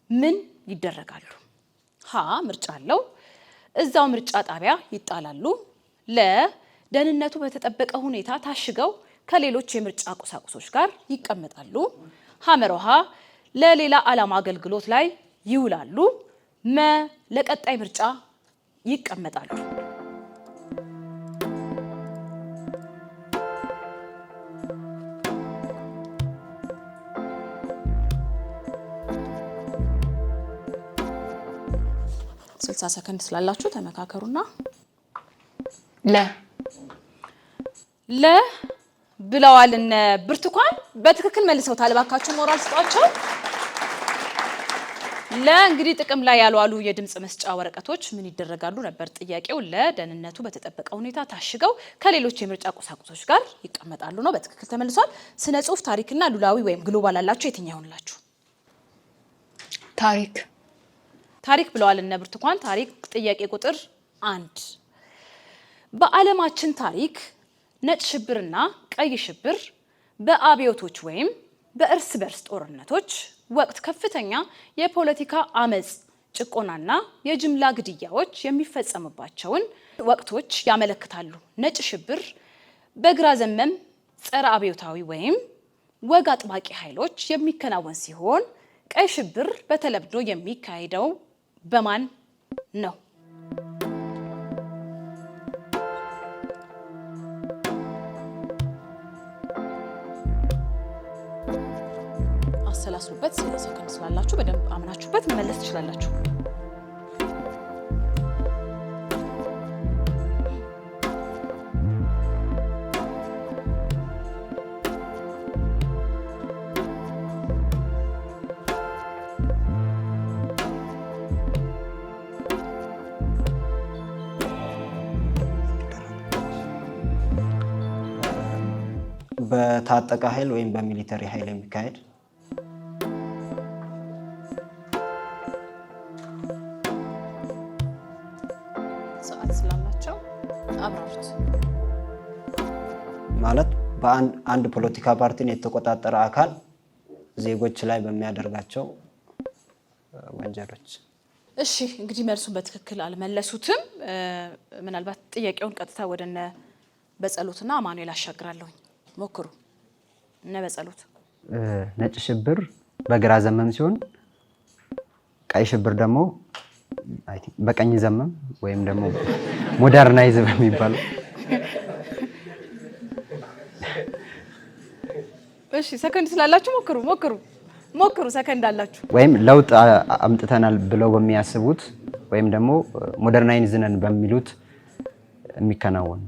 ምን ይደረጋሉ? ሀ ምርጫ አለው፣ እዛው ምርጫ ጣቢያ ይጣላሉ። ለ ደህንነቱ በተጠበቀ ሁኔታ ታሽገው ከሌሎች የምርጫ ቁሳቁሶች ጋር ይቀመጣሉ። ሐመሮሃ ለሌላ ዓላማ አገልግሎት ላይ ይውላሉ። መ ለቀጣይ ምርጫ ይቀመጣሉ። ስልሳ ሰከንድ ስላላችሁ ተመካከሩና ለ ብለዋል። እነ ብርቱካን በትክክል መልሰውታል። እባካችሁ ሞራል ስጧቸው። ለእንግዲህ ጥቅም ላይ ያልዋሉ የድምጽ መስጫ ወረቀቶች ምን ይደረጋሉ ነበር ጥያቄው። ለደህንነቱ በተጠበቀ ሁኔታ ታሽገው ከሌሎች የምርጫ ቁሳቁሶች ጋር ይቀመጣሉ ነው። በትክክል ተመልሷል። ስነ ጽሁፍ፣ ታሪክና ሉላዊ ወይም ግሎባል አላችሁ። የትኛው ይሆንላችሁ? ታሪክ ብለዋል እነ ብርቱካን። ታሪክ ጥያቄ ቁጥር 1 በዓለማችን ታሪክ ነጭ ሽብርና ቀይ ሽብር በአብዮቶች ወይም በእርስ በርስ ጦርነቶች ወቅት ከፍተኛ የፖለቲካ አመጽ፣ ጭቆናና የጅምላ ግድያዎች የሚፈጸምባቸውን ወቅቶች ያመለክታሉ። ነጭ ሽብር በግራ ዘመም ጸረ አብዮታዊ ወይም ወግ አጥባቂ ኃይሎች የሚከናወን ሲሆን ቀይ ሽብር በተለምዶ የሚካሄደው በማን ነው? አሰላስሉበት። 30 ሰከንድ ስላላችሁ በደንብ አምናችሁበት መመለስ ትችላላችሁ። በታጠቀ ኃይል ወይም በሚሊተሪ ኃይል የሚካሄድ ሰዓት ስላላቸው አብራሩት። ማለት በአንድ ፖለቲካ ፓርቲን የተቆጣጠረ አካል ዜጎች ላይ በሚያደርጋቸው ወንጀሎች። እሺ እንግዲህ መልሱን በትክክል አልመለሱትም። ምናልባት ጥያቄውን ቀጥታ ወደነ በጸሎትና አማኑኤል አሻግራለሁኝ። ሞክሩ። እነ በጸሎት ነጭ ሽብር በግራ ዘመም ሲሆን ቀይ ሽብር ደግሞ በቀኝ ዘመም ወይም ደግሞ ሞደርናይዝ በሚባለው። እሺ ሰከንድ ስላላችሁ ሞክሩ። ሰከንድ አላችሁ። ወይም ለውጥ አምጥተናል ብለው በሚያስቡት ወይም ደግሞ ሞደርናይዝ ነን በሚሉት የሚከናወን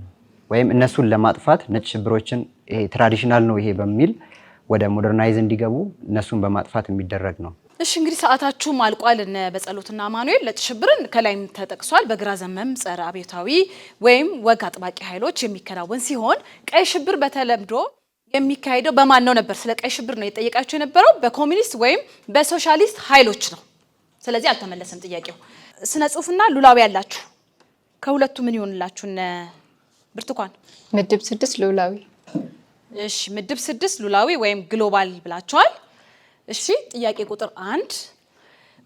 ወይም እነሱን ለማጥፋት ነጭ ሽብሮችን ይሄ ትራዲሽናል ነው ይሄ በሚል ወደ ሞደርናይዝ እንዲገቡ እነሱን በማጥፋት የሚደረግ ነው። እሺ እንግዲህ ሰዓታችሁም አልቋል። እነ በጸሎትና አማኑኤል ነጭ ሽብርን ከላይም ተጠቅሷል በግራ ዘመም ጸረ አብዮታዊ ወይም ወግ አጥባቂ ኃይሎች የሚከናወን ሲሆን ቀይ ሽብር በተለምዶ የሚካሄደው በማን ነው ነበር? ስለ ቀይ ሽብር ነው የጠየቃችሁ የነበረው በኮሚኒስት ወይም በሶሻሊስት ኃይሎች ነው። ስለዚህ አልተመለሰም ጥያቄው። ስነ ጽሁፍና ሉላዊ ያላችሁ ከሁለቱ ምን ይሆንላችሁ? እነ ብርቱካን ምድብ 6 ሉላዊ። እሺ ምድብ 6 ሉላዊ ወይም ግሎባል ብላችኋል። እሺ ጥያቄ ቁጥር 1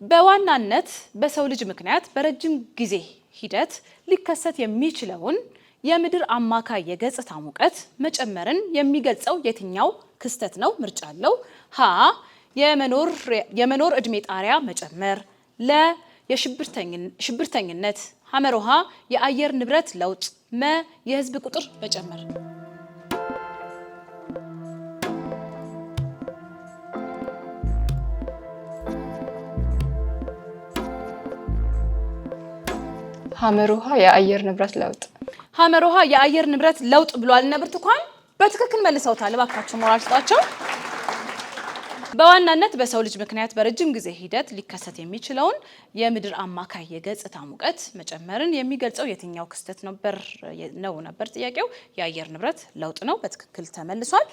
በዋናነት በሰው ልጅ ምክንያት በረጅም ጊዜ ሂደት ሊከሰት የሚችለውን የምድር አማካይ የገጽታ ሙቀት መጨመርን የሚገልጸው የትኛው ክስተት ነው? ምርጫ አለው። ሀ የመኖር እድሜ ጣሪያ መጨመር፣ ለ የሽብርተኝነት፣ ሐመሮሃ የአየር ንብረት ለውጥ፣ መ የህዝብ ቁጥር መጨመር። ሐመሮሃ የአየር ንብረት ለውጥ። ሐመሮሃ የአየር ንብረት ለውጥ ብሏል እነ ብርቱካን በትክክል መልሰውታል። እባካችሁ ሞራል ስጧቸው። በዋናነት በሰው ልጅ ምክንያት በረጅም ጊዜ ሂደት ሊከሰት የሚችለውን የምድር አማካይ የገጽታ ሙቀት መጨመርን የሚገልጸው የትኛው ክስተት ነበር ጥያቄው። የአየር ንብረት ለውጥ ነው። በትክክል ተመልሷል።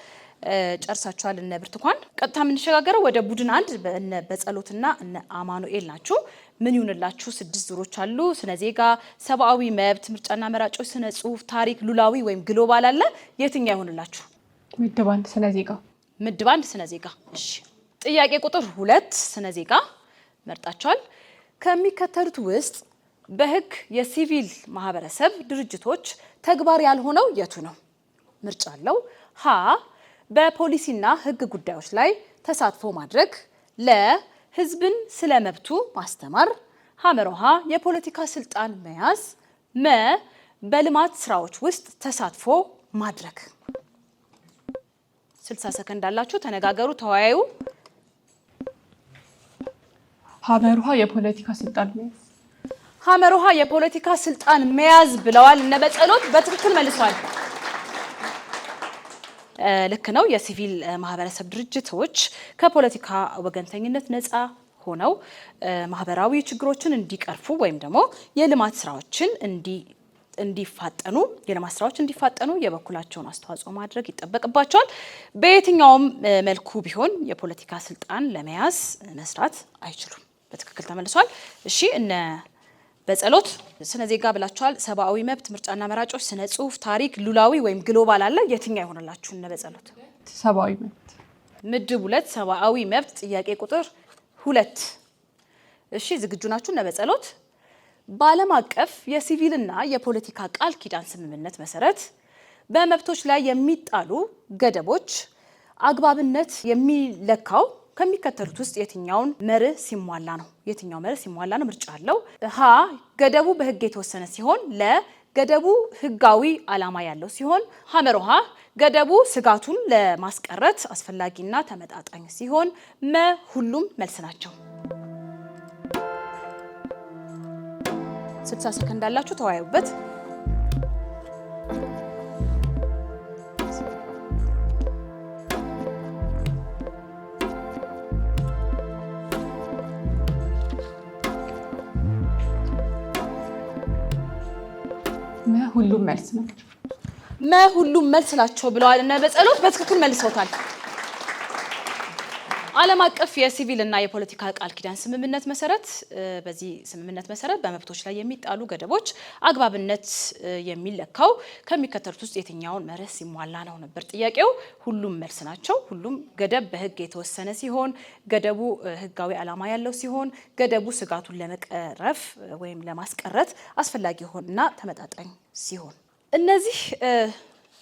ጨርሳችኋል እነ ብርቱካን። ቀጥታ የምንሸጋገረው ወደ ቡድን 1 እነ በጸሎትና እነ አማኑኤል ናችሁ። ምን ይሁንላችሁ? 6 ዙሮች አሉ። ስነ ዜጋ፣ ሰብአዊ መብት፣ ምርጫና መራጮች፣ ስነ ጽሁፍ፣ ታሪክ፣ ሉላዊ ወይም ግሎባል አለ። የትኛው ይሁንላችሁ? ምድብ 1 ስነ ዜጋ። ምድብ 1 ስነ ዜጋ። እሺ ጥያቄ ቁጥር 2 ስነ ዜጋ መርጣችኋል። ከሚከተሉት ውስጥ በህግ የሲቪል ማህበረሰብ ድርጅቶች ተግባር ያልሆነው የቱ ነው? ምርጫ አለው። ሀ በፖሊሲና ህግ ጉዳዮች ላይ ተሳትፎ ማድረግ፣ ለ ህዝብን ስለ መብቱ ማስተማር፣ ሐመሮሃ የፖለቲካ ስልጣን መያዝ፣ መ በልማት ስራዎች ውስጥ ተሳትፎ ማድረግ። 60 ሰከንድ አላችሁ። ተነጋገሩ፣ ተወያዩ። ሐመሮሃ የፖለቲካ ስልጣን መያዝ። ሐመሮሃ የፖለቲካ ስልጣን መያዝ ብለዋል እነ በጸሎት በትክክል መልሷል። ልክ ነው። የሲቪል ማህበረሰብ ድርጅቶች ከፖለቲካ ወገንተኝነት ነፃ ሆነው ማህበራዊ ችግሮችን እንዲቀርፉ ወይም ደግሞ የልማት ስራዎች እንዲፋጠኑ የበኩላቸውን አስተዋጽኦ ማድረግ ይጠበቅባቸዋል። በየትኛውም መልኩ ቢሆን የፖለቲካ ስልጣን ለመያዝ መስራት አይችሉም። በትክክል ተመልሷል። እሺ እነ በጸሎት ስነ ዜጋ ብላችኋል። ሰብአዊ መብት፣ ምርጫና መራጮች፣ ስነ ጽሁፍ፣ ታሪክ፣ ሉላዊ ወይም ግሎባል አለ። የትኛው ይሆንላችሁ እነ በጸሎት? ሰብአዊ መብት። ምድብ 2 ሰብአዊ መብት ጥያቄ ቁጥር 2። እሺ ዝግጁ ናችሁ እነ በጸሎት? በዓለም አቀፍ የሲቪልና የፖለቲካ ቃል ኪዳን ስምምነት መሰረት በመብቶች ላይ የሚጣሉ ገደቦች አግባብነት የሚለካው ከሚከተሉት ውስጥ የትኛውን መርህ ሲሟላ ነው? የትኛው መርህ ሲሟላ ነው? ምርጫ አለው። ሀ ገደቡ በህግ የተወሰነ ሲሆን፣ ለ ገደቡ ህጋዊ ዓላማ ያለው ሲሆን፣ ሐመሮሃ ገደቡ ስጋቱን ለማስቀረት አስፈላጊና ተመጣጣኝ ሲሆን፣ መ ሁሉም መልስ ናቸው። 60 ሰከንድ አላችሁ። ተወያዩበት። ሁሉም መልስ ናቸው። ሁሉም መልስ ናቸው ብለዋል እነ በጸሎት በትክክል መልሰውታል። ዓለም አቀፍ የሲቪል እና የፖለቲካ ቃል ኪዳን ስምምነት መሰረት በዚህ ስምምነት መሰረት በመብቶች ላይ የሚጣሉ ገደቦች አግባብነት የሚለካው ከሚከተሉት ውስጥ የትኛውን መርህ ሲሟላ ነው ነበር ጥያቄው። ሁሉም መልስ ናቸው። ሁሉም ገደብ በህግ የተወሰነ ሲሆን፣ ገደቡ ህጋዊ ዓላማ ያለው ሲሆን፣ ገደቡ ስጋቱን ለመቀረፍ ወይም ለማስቀረት አስፈላጊ ሆነና ተመጣጣኝ ሲሆን። እነዚህ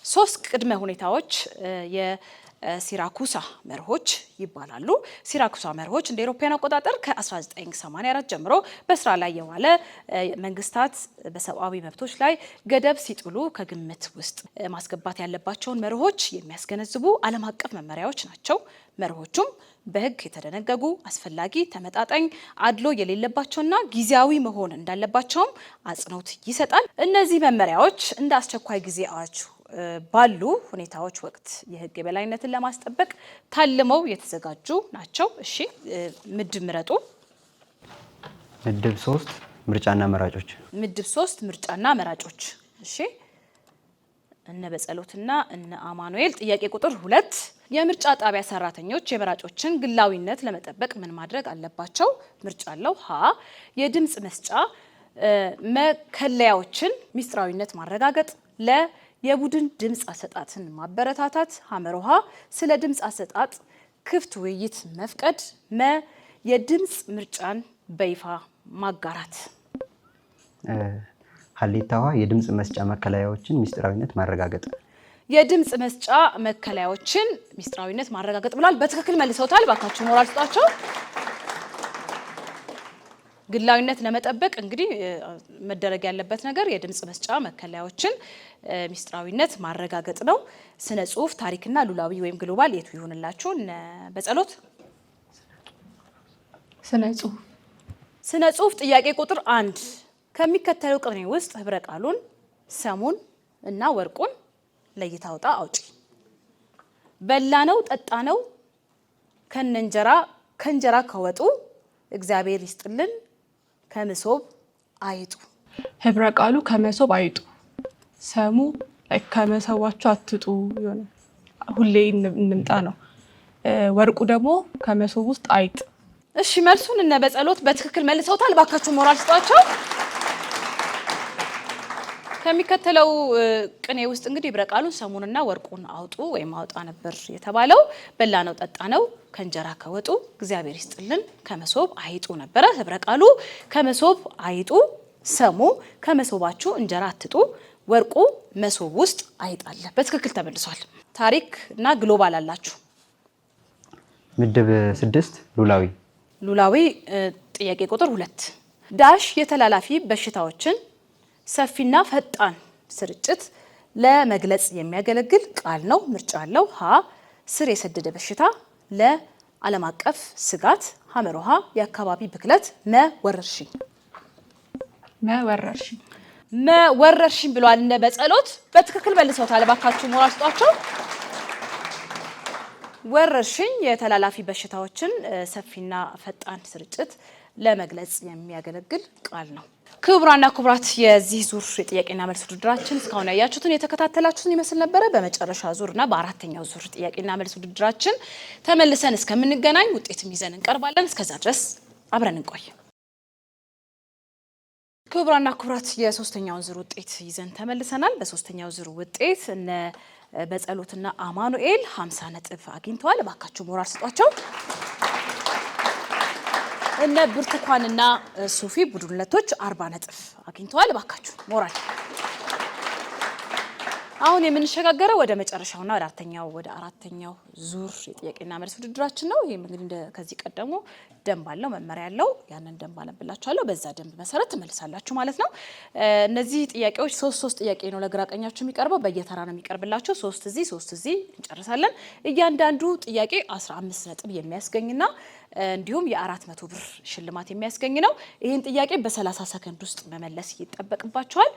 3 ቅድመ ሁኔታዎች ሲራኩሳ መርሆች ይባላሉ። ሲራኩሳ መርሆች እንደ አውሮፓውያን አቆጣጠር ከ1984 ጀምሮ በስራ ላይ የዋለ መንግስታት በሰብአዊ መብቶች ላይ ገደብ ሲጥሉ ከግምት ውስጥ ማስገባት ያለባቸውን መርሆች የሚያስገነዝቡ ዓለም አቀፍ መመሪያዎች ናቸው። መርሆቹም በህግ የተደነገጉ አስፈላጊ፣ ተመጣጣኝ፣ አድሎ የሌለባቸውና ጊዜያዊ መሆን እንዳለባቸውም አጽንኦት ይሰጣል። እነዚህ መመሪያዎች እንደ አስቸኳይ ጊዜ አዋጅ ባሉ ሁኔታዎች ወቅት የህግ የበላይነትን ለማስጠበቅ ታልመው የተዘጋጁ ናቸው። እሺ ምድብ ምረጡ። ምድብ 3 ምርጫና መራጮች። ምድብ 3 ምርጫና መራጮች። እሺ እነ በጸሎትና እነ አማኑኤል ጥያቄ ቁጥር 2 የምርጫ ጣቢያ ሰራተኞች የመራጮችን ግላዊነት ለመጠበቅ ምን ማድረግ አለባቸው? ምርጫ አለው። ሀ የድምጽ መስጫ መከለያዎችን ሚስጥራዊነት ማረጋገጥ፣ ለ የቡድን ድምጽ አሰጣትን ማበረታታት፣ ሐመሮሃ ስለ ድምጽ አሰጣጥ ክፍት ውይይት መፍቀድ፣ መ የድምጽ ምርጫን በይፋ ማጋራት። ሀሌታዋ የድምጽ መስጫ መከለያዎችን ሚስጥራዊነት ማረጋገጥ። የድምጽ መስጫ መከለያዎችን ሚስጥራዊነት ማረጋገጥ ብሏል። በትክክል መልሰውታል። ባካችሁ ሞራል ስጧቸው። ግላዊነት ለመጠበቅ እንግዲህ መደረግ ያለበት ነገር የድምጽ መስጫ መከለያዎችን ሚስጥራዊነት ማረጋገጥ ነው። ስነ ጽሁፍ፣ ታሪክና ሉላዊ ወይም ግሎባል የቱ ይሆንላችሁ? በጸሎት ስነ ጽሁፍ። ስነ ጽሁፍ ጥያቄ ቁጥር 1 ከሚከተለው ቅኔ ውስጥ ህብረ ቃሉን ሰሙን እና ወርቁን ለይታ አውጣ አውጪ። በላነው ጠጣነው ከእንጀራ ከወጡ እግዚአብሔር ይስጥልን ከመሶብ አይጡ። ህብረ ቃሉ ከመሶብ አይጡ። ሰሙ ከመሰዋቸው አትጡ ይሆነ ሁሌ እንምጣ ነው። ወርቁ ደግሞ ከመሶብ ውስጥ አይጥ። እሺ መልሱን እነ በጸሎት በትክክል መልሰውታል። ባካችሁ ሞራል ስጧቸው። ከሚከተለው ቅኔ ውስጥ እንግዲህ ህብረ ቃሉን ሰሙንና ወርቁን አውጡ ወይም አውጣ ነበር የተባለው። በላነው ጠጣነው ከእንጀራ ከወጡ እግዚአብሔር ይስጥልን ከመሶብ አይጡ ነበረ። ህብረ ቃሉ ከመሶብ አይጡ፣ ሰሙ ከመሶባችሁ እንጀራ አትጡ፣ ወርቁ መሶብ ውስጥ አይጣለ። በትክክል ተመልሷል። ታሪክ እና ግሎባል አላችሁ። ምድብ 6 ሉላዊ። ሉላዊ ጥያቄ ቁጥር 2 ዳሽ የተላላፊ በሽታዎችን ሰፊና ፈጣን ስርጭት ለመግለጽ የሚያገለግል ቃል ነው። ምርጫ አለው። ሀ ስር የሰደደ በሽታ፣ ለ ዓለም አቀፍ ስጋት፣ ሐመሮሃ የአካባቢ ብክለት፣ መ ወረርሽኝ። መወረርሽኝ ብሏል እነ በጸሎት በትክክል መልሰውታል። ባካችሁ ሞራል ስጧቸው። ወረርሽኝ የተላላፊ በሽታዎችን ሰፊና ፈጣን ስርጭት ለመግለጽ የሚያገለግል ቃል ነው። ክቡራና ክቡራት የዚህ ዙር የጥያቄና መልስ ውድድራችን እስካሁን ያያችሁትን የተከታተላችሁትን ይመስል ነበረ። በመጨረሻ ዙርና በአራተኛው ዙር ጥያቄና መልስ ውድድራችን ተመልሰን እስከምንገናኝ ውጤትም ይዘን እንቀርባለን። እስከዛ ድረስ አብረን እንቆይ። ክቡራና ክቡራት የሶስተኛውን ዙር ውጤት ይዘን ተመልሰናል። በሶስተኛው ዙር ውጤት እነ በጸሎትና አማኑኤል 50 ነጥብ አግኝተዋል። እባካችሁ ሞራል ስጧቸው። እነ ብርቱካንና ሶፊ ቡድን ሁለቶች 40 ነጥብ አግኝተዋል። እባካችሁ ሞራል። አሁን የምንሸጋገረው ወደ መጨረሻውና ወደ አራተኛው ዙር የጥያቄና መልስ ውድድራችን ነው። ይሄም እንግዲህ ከዚህ ቀደሙ ደንብ አለው፣ መመሪያ ያለው። ያንን ደንብ አነብላችኋለሁ። በዛ ደንብ መሰረት ትመልሳላችሁ ማለት ነው። እነዚህ ጥያቄዎች ሶስት ጥያቄ ነው ለግራ ቀኛችሁ የሚቀርበው። በየተራ ነው የሚቀርብላችሁ። 3 እዚህ እንጨርሳለን። እያንዳንዱ ጥያቄ 15 ነጥብ የሚያስገኝና እንዲሁም የ400 ብር ሽልማት የሚያስገኝ ነው። ይህን ጥያቄ በ30 ሰከንድ ውስጥ መመለስ ይጠበቅባቸዋል።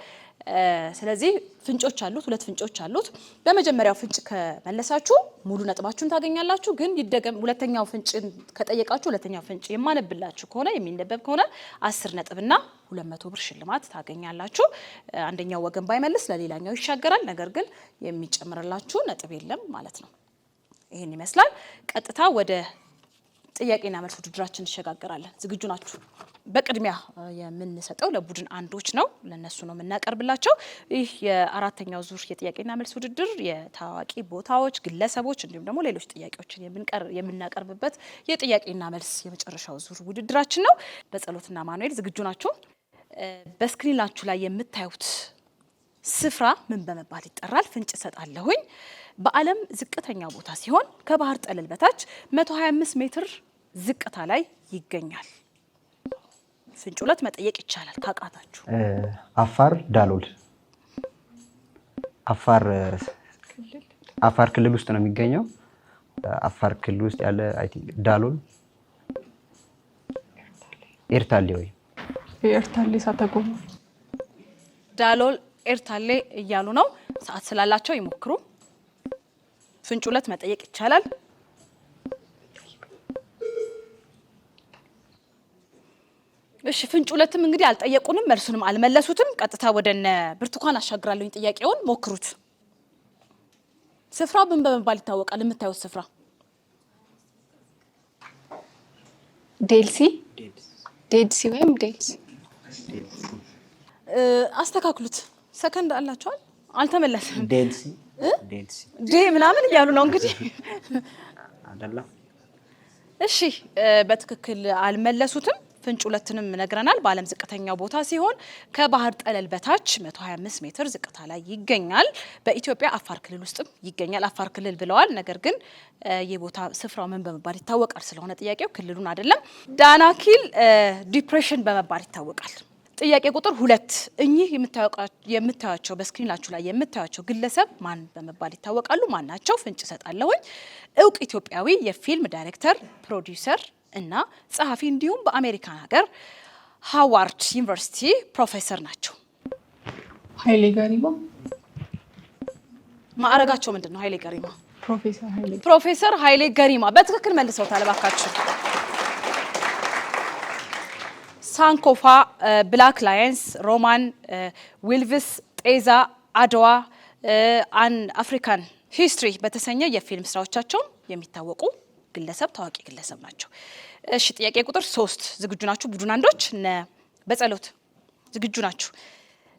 ስለዚህ ፍንጮች አሉት፣ 2 ፍንጮች አሉት። በመጀመሪያው ፍንጭ ከመለሳችሁ ሙሉ ነጥባችሁን ታገኛላችሁ። ግን ይደገም ሁለተኛው ፍንጭ ከጠየቃችሁ ሁለተኛው ፍንጭ የማነብላችሁ ከሆነ የሚነበብ ከሆነ 10 ነጥብና 200 ብር ሽልማት ታገኛላችሁ። አንደኛው ወገን ባይመልስ ለሌላኛው ይሻገራል። ነገር ግን የሚጨምርላችሁ ነጥብ የለም ማለት ነው። ይህን ይመስላል። ቀጥታ ወደ ጥያቄና መልስ ውድድራችን እንሸጋገራለን። ዝግጁ ናችሁ? በቅድሚያ የምንሰጠው ለቡድን አንዶች ነው፣ ለነሱ ነው የምናቀርብላቸው። ይህ የአራተኛው ዙር የጥያቄና መልስ ውድድር የታዋቂ ቦታዎች፣ ግለሰቦች እንዲሁም ደግሞ ሌሎች ጥያቄዎችን የምናቀርብበት የጥያቄና መልስ የመጨረሻው ዙር ውድድራችን ነው። በጸሎትና አማኑኤል ዝግጁ ናችሁ? በስክሪናችሁ ላይ የምታዩት ስፍራ ምን በመባል ይጠራል? ፍንጭ እሰጣለሁኝ። በዓለም ዝቅተኛ ቦታ ሲሆን ከባህር ጠለል በታች 125 ሜትር ዝቅታ ላይ ይገኛል። ፍንጭ 2 መጠየቅ ይቻላል ካቃታችሁ። አፋር ዳሎል። አፋር ክልል ውስጥ ነው የሚገኘው። አፋር ክልል ውስጥ ያለ አይ ቲንክ ዳሎል ኤርታሌ ወይ ኤርታሌ ሳተጎማ ዳሎል ኤርታሌ እያሉ ነው። ሰዓት ስላላቸው ይሞክሩ። ፍንጭ ሁለት መጠየቅ ይቻላል። እሺ ፍንጭ ሁለትም እንግዲህ አልጠየቁንም፣ መልሱንም አልመለሱትም። ቀጥታ ወደነ ብርቱካን አሻግራለሁኝ። ጥያቄውን ሞክሩት። ስፍራው ምን በመባል ይታወቃል? የምታዩት ስፍራ ዴልሲ ወይም ዴልሲ። አስተካክሉት። ሰከንድ አላችኋል። አልተመለሰም። ዴልሲ ዴ ምናምን እያሉ ነው እንግዲህ አይደለም። እሺ በትክክል አልመለሱትም። ፍንጭ ሁለትንም ነግረናል። በዓለም ዝቅተኛው ቦታ ሲሆን ከባህር ጠለል በታች 125 ሜትር ዝቅታ ላይ ይገኛል። በኢትዮጵያ አፋር ክልል ውስጥም ይገኛል። አፋር ክልል ብለዋል። ነገር ግን የቦታ ስፍራው ምን በመባል ይታወቃል ስለሆነ ጥያቄው ክልሉን አይደለም። ዳናኪል ዲፕሬሽን በመባል ይታወቃል። ጥያቄ ቁጥር 2 እኚህ የምታዩቸው በስክሪናችሁ ላይ የምታዩቸው ግለሰብ ማን በመባል ይታወቃሉ? ማን ናቸው? ፍንጭ እሰጣለሁኝ። እውቅ ኢትዮጵያዊ የፊልም ዳይሬክተር፣ ፕሮዲውሰር እና ጸሐፊ እንዲሁም በአሜሪካን ሀገር ሃዋርድ ዩኒቨርሲቲ ፕሮፌሰር ናቸው። ኃይሌ ገሪማ። ማዕረጋቸው ምንድን ነው? ኃይሌ ገሪማ ፕሮፌሰር ኃይሌ ገሪማ በትክክል መልሰውታል። እባካችሁ ሳንኮፋ፣ ብላክ ላየንስ፣ ሮማን ዊልቭስ፣ ጤዛ፣ አድዋ፣ አን አፍሪካን ሂስትሪ በተሰኘ የፊልም ስራዎቻቸው የሚታወቁ ግለሰብ ታዋቂ ግለሰብ ናቸው። እሺ ጥያቄ ቁጥር 3 ዝግጁ ናችሁ? ቡድን አንዶች በጸሎት ዝግጁ ናችሁ?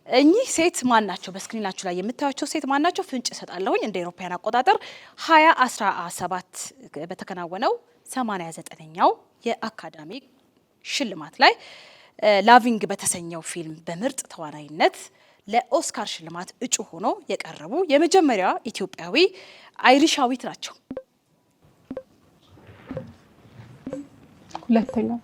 እኚህ ሴት ማን ናቸው? በስክሪናችሁ ላይ የምታዩቸው ሴት ማን ናቸው? ፍንጭ እሰጣለሁኝ። እንደ አውሮፓውያን አቆጣጠር 2017 በተከናወነው 89ኛው የአካዳሚ ሽልማት ላይ ላቪንግ በተሰኘው ፊልም በምርጥ ተዋናይነት ለኦስካር ሽልማት እጩ ሆኖ የቀረቡ የመጀመሪያዋ ኢትዮጵያዊ አይሪሻዊት ናቸው። ሁለተኛው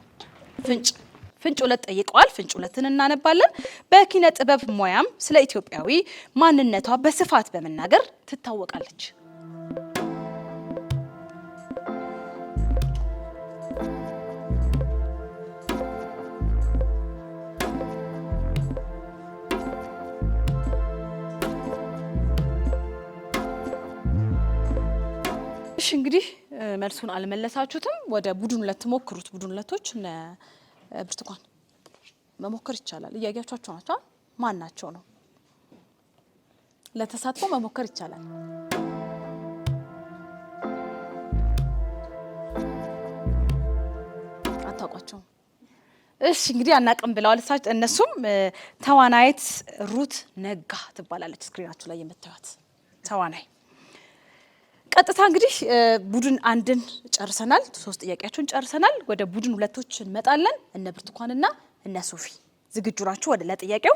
ፍንጭ ሁለት ጠይቀዋል። ፍንጭ ሁለትን እናነባለን። በኪነ ጥበብ ሙያም ስለ ኢትዮጵያዊ ማንነቷ በስፋት በመናገር ትታወቃለች። እሺ እንግዲህ መልሱን አልመለሳችሁትም። ወደ ቡድን ሁለት ሞክሩት። ቡድን ሁለቶች እነ ብርቱካን መሞከር ይቻላል። እያያችኋቸው ናቸው። ማን ናቸው ነው? ለተሳትፎ መሞከር ይቻላል። አታውቋቸውም? እሺ እንግዲህ አናቅም ብለዋል እነሱም። ተዋናይት ሩት ነጋ ትባላለች። ስክሪናችሁ ላይ የምታዩት ተዋናይ። ቀጥታ እንግዲህ ቡድን አንድን ጨርሰናል። 3 ጥያቄያችሁን ጨርሰናል። ወደ ቡድን ሁለቶች እንመጣለን። እነ ብርቱካንና እነ ሶፊ ዝግጁ ናችሁ ወደ ለጥያቄው?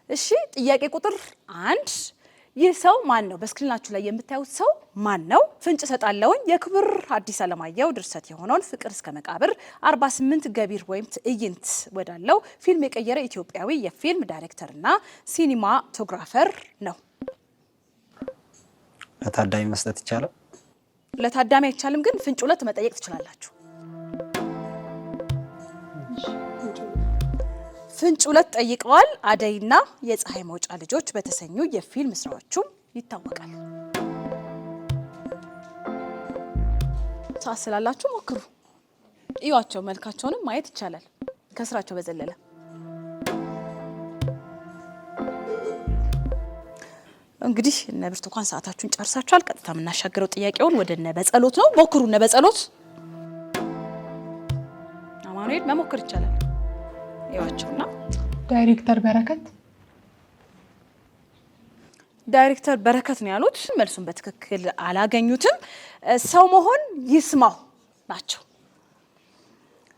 እሺ ጥያቄ ቁጥር 1 ይህ ሰው ማን ነው? በስክሪናችሁ ላይ የምታዩት ሰው ማን ነው? ፍንጭ እሰጣለሁኝ። የክብር ሐዲስ ዓለማየሁ ድርሰት የሆነውን ፍቅር እስከ መቃብር 48 ገቢር ወይም ትዕይንት ወዳለው ፊልም የቀየረ ኢትዮጵያዊ የፊልም ዳይሬክተርና ሲኒማቶግራፈር ነው። ለታዳሚ መስጠት ይቻላል? ለታዳሚ አይቻልም፣ ግን ፍንጭ ሁለት መጠየቅ ትችላላችሁ። ፍንጭ ሁለት ጠይቀዋል። አደይና የፀሐይ መውጫ ልጆች በተሰኙ የፊልም ስራዎቹም ይታወቃል። ሰዓት ስላላችሁ ሞክሩ። እዩዋቸው፣ መልካቸውንም ማየት ይቻላል ከስራቸው በዘለለ። እንግዲህ እነ ብርቱካን ሰዓታችሁን ጨርሳችኋል። ቀጥታ የምናሻገረው ጥያቄውን ወደ እነ በጸሎት ነው። ሞክሩ። እነ በጸሎት አማኑኤል መሞከር ይቻላል። ይዋቸውና ዳይሬክተር በረከት ነው ያሉት። መልሱን በትክክል አላገኙትም። ሰው መሆን ይስማው ናቸው።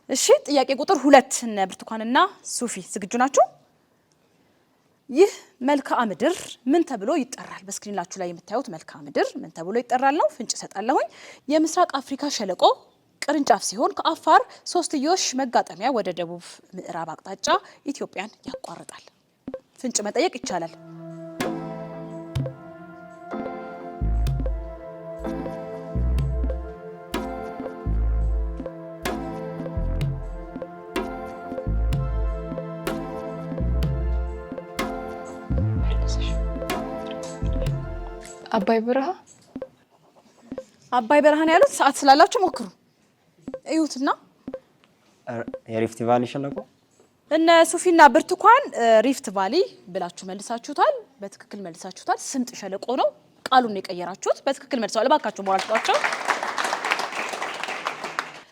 እሺ ጥያቄ ቁጥር 2 እነ ብርቱካንና ሱፊ ዝግጁ ናችሁ? ይህ መልክዓ ምድር ምን ተብሎ ይጠራል? በስክሪናችሁ ላይ የምታዩት መልክዓ ምድር ምን ተብሎ ይጠራል ነው። ፍንጭ እሰጣለሁኝ። የምስራቅ አፍሪካ ሸለቆ ቅርንጫፍ ሲሆን ከአፋር ሶስትዮሽ መጋጠሚያ ወደ ደቡብ ምዕራብ አቅጣጫ ኢትዮጵያን ያቋርጣል። ፍንጭ መጠየቅ ይቻላል። አባይ በረሃ አባይ በረሃን ያሉት ሰዓት ስላላችሁ ሞክሩ እዩትና የሪፍት ቫሊ ሸለቆ እነ ሱፊና ብርቱካን ሪፍት ቫሊ ብላችሁ መልሳችሁታል። በትክክል መልሳችሁታል። ስምጥ ሸለቆ ነው ቃሉን የቀየራችሁት። በትክክል መልሳችኋል። እባካችሁ ሞራልቷቸው።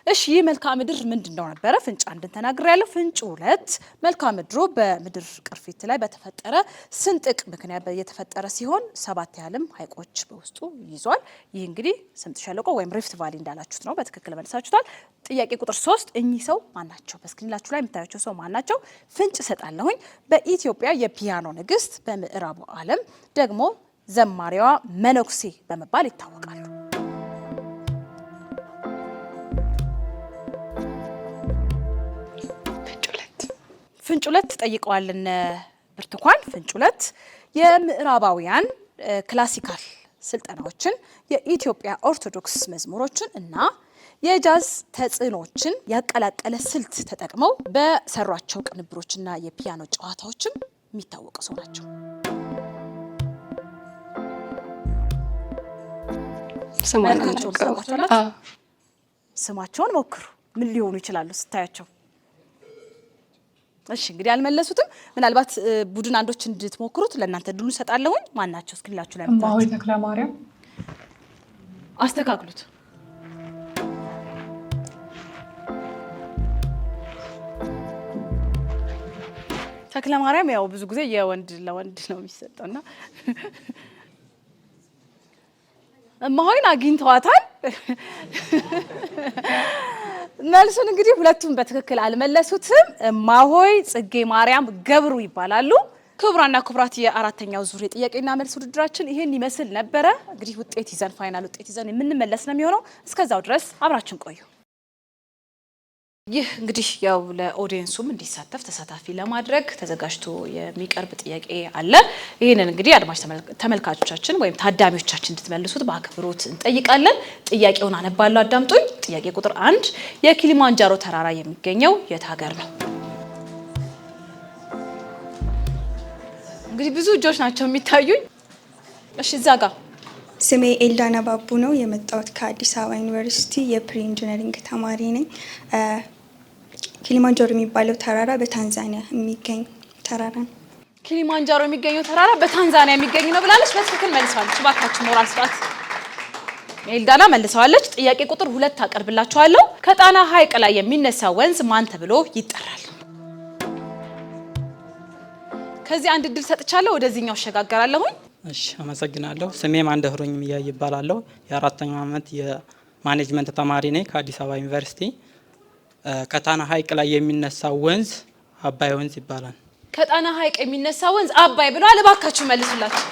እሺ ይህ መልክዓ ምድር ምንድነው ነበረ? ፍንጭ አንድን ተናግሬያለሁ። ፍንጭ 2 መልክዓ ምድሩ በምድር ቅርፊት ላይ በተፈጠረ ስንጥቅ ምክንያት የተፈጠረ ሲሆን 7 ያህልም ሐይቆች በውስጡ ይዟል። ይህ እንግዲህ ስምጥ ሸለቆ ወይም ሪፍት ቫሊ እንዳላችሁት ነው። በትክክል መልሳችሁታል። ጥያቄ ቁጥር 3 እኚህ ሰው ማናቸው? በስክሪናችሁ ላይ የምታዩቸው ሰው ማናቸው? ፍንጭ ሰጣለሁኝ። በኢትዮጵያ የፒያኖ ንግስት፣ በምዕራቡ ዓለም ደግሞ ዘማሪዋ መነኩሴ በመባል ይታወቃሉ። ፍንጭ 2 ጠይቀዋልን ብርቱካን። ፍንጭ 2 የምዕራባውያን ክላሲካል ስልጠናዎችን፣ የኢትዮጵያ ኦርቶዶክስ መዝሙሮችን እና የጃዝ ተጽዕኖችን ያቀላቀለ ስልት ተጠቅመው በሰሯቸው ቅንብሮችና የፒያኖ ጨዋታዎችም የሚታወቁ ሰው ናቸው። ስማቸውን ሞክሩ። ምን ሊሆኑ ይችላሉ ስታያቸው? እሺ እንግዲህ አልመለሱትም። ምናልባት ቡድን አንዶች እንድትሞክሩት ለእናንተ ድሉ ሰጣለሁኝ። ማናቸው? እስክሪናችሁ ላይ እማሆይ ተክለ ማርያም። አስተካክሉት። ተክለ ማርያም ያው ብዙ ጊዜ የወንድ ለወንድ ነው የሚሰጠውና እማሆይን አግኝተዋታል። መልሱን እንግዲህ ሁለቱም በትክክል አልመለሱትም። እማሆይ ጽጌ ማርያም ገብሩ ይባላሉ። ክቡራና ክቡራት የአራተኛው ዙር የጥያቄና መልስ ውድድራችን ይሄን ይመስል ነበረ። እንግዲህ ውጤት ይዘን ፋይናል ውጤት ይዘን የምንመለስ ነው የሚሆነው። እስከዛው ድረስ አብራችን ቆዩ። ይህ እንግዲህ ያው ለኦዲየንሱም እንዲሳተፍ ተሳታፊ ለማድረግ ተዘጋጅቶ የሚቀርብ ጥያቄ አለ። ይህንን እንግዲህ አድማጭ ተመልካቾቻችን ወይም ታዳሚዎቻችን እንድትመልሱት በአክብሮት እንጠይቃለን። ጥያቄውን አነባለሁ፣ አዳምጡኝ። ጥያቄ ቁጥር 1 የኪሊማንጃሮ ተራራ የሚገኘው የት ሀገር ነው? እንግዲህ ብዙ እጆች ናቸው የሚታዩኝ። እሺ እዛ ጋር ስሜ ኤልዳና ባቡ ነው። የመጣሁት ከአዲስ አበባ ዩኒቨርሲቲ የፕሪ ኢንጂነሪንግ ተማሪ ነኝ። ኪሊማንጃሮ የሚባለው ተራራ በታንዛኒያ የሚገኝ ተራራ ነው። ኪሊማንጃሮ የሚገኘው ተራራ በታንዛኒያ የሚገኝ ነው ብላለች። በትክክል መልሰዋለች። እባካችሁ ሞራል ስጣት። ኤልዳና መልሰዋለች። ጥያቄ ቁጥር 2 አቀርብላችኋለሁ። ከጣና ሐይቅ ላይ የሚነሳ ወንዝ ማን ተብሎ ይጠራል? ከዚህ አንድ እድል ሰጥቻለሁ። ወደዚህኛው አሸጋገራለሁኝ። እሺ አመሰግናለሁ። ስሜ ማንደፍሮኝ ሚያ ይባላለሁ። የአራተኛው ዓመት የማኔጅመንት ተማሪ ነኝ ከአዲስ አበባ ዩኒቨርሲቲ። ከጣና ሐይቅ ላይ የሚነሳው ወንዝ አባይ ወንዝ ይባላል። ከጣና ሐይቅ የሚነሳ ወንዝ አባይ ብለዋል። እባካችሁ መልሱላችሁ።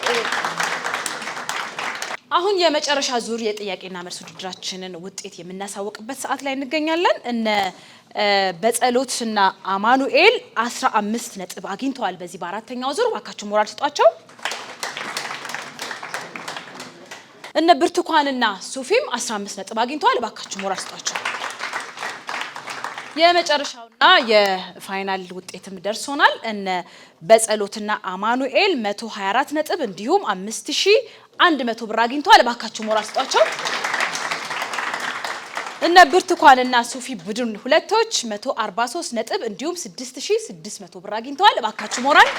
አሁን የመጨረሻ ዙር የጥያቄና መልስ ውድድራችንን ውጤት የምናሳውቅበት ሰዓት ላይ እንገኛለን። እነ በጸሎትና አማኑኤል 15 ነጥብ አግኝተዋል በዚህ በአራተኛው ዙር። እባካችሁ ሞራል ስጧቸው። እነ ብርቱካንና ሱፊም 15 ነጥብ አግኝተዋል። እባካችሁ ሞራል ስጧቸው። የመጨረሻውና የፋይናል ውጤትም ደርሶናል። እነ በጸሎትና አማኑኤል 124 ነጥብ እንዲሁም 5100 ብር አግኝተዋል። እባካችሁ ሞራል ስጧቸው። እነ ብርቱካንና ሱፊ ቡድን ሁለቶች 143 ነጥብ እንዲሁም 6600 ብር አግኝተዋል። እባካችሁ ሞራል።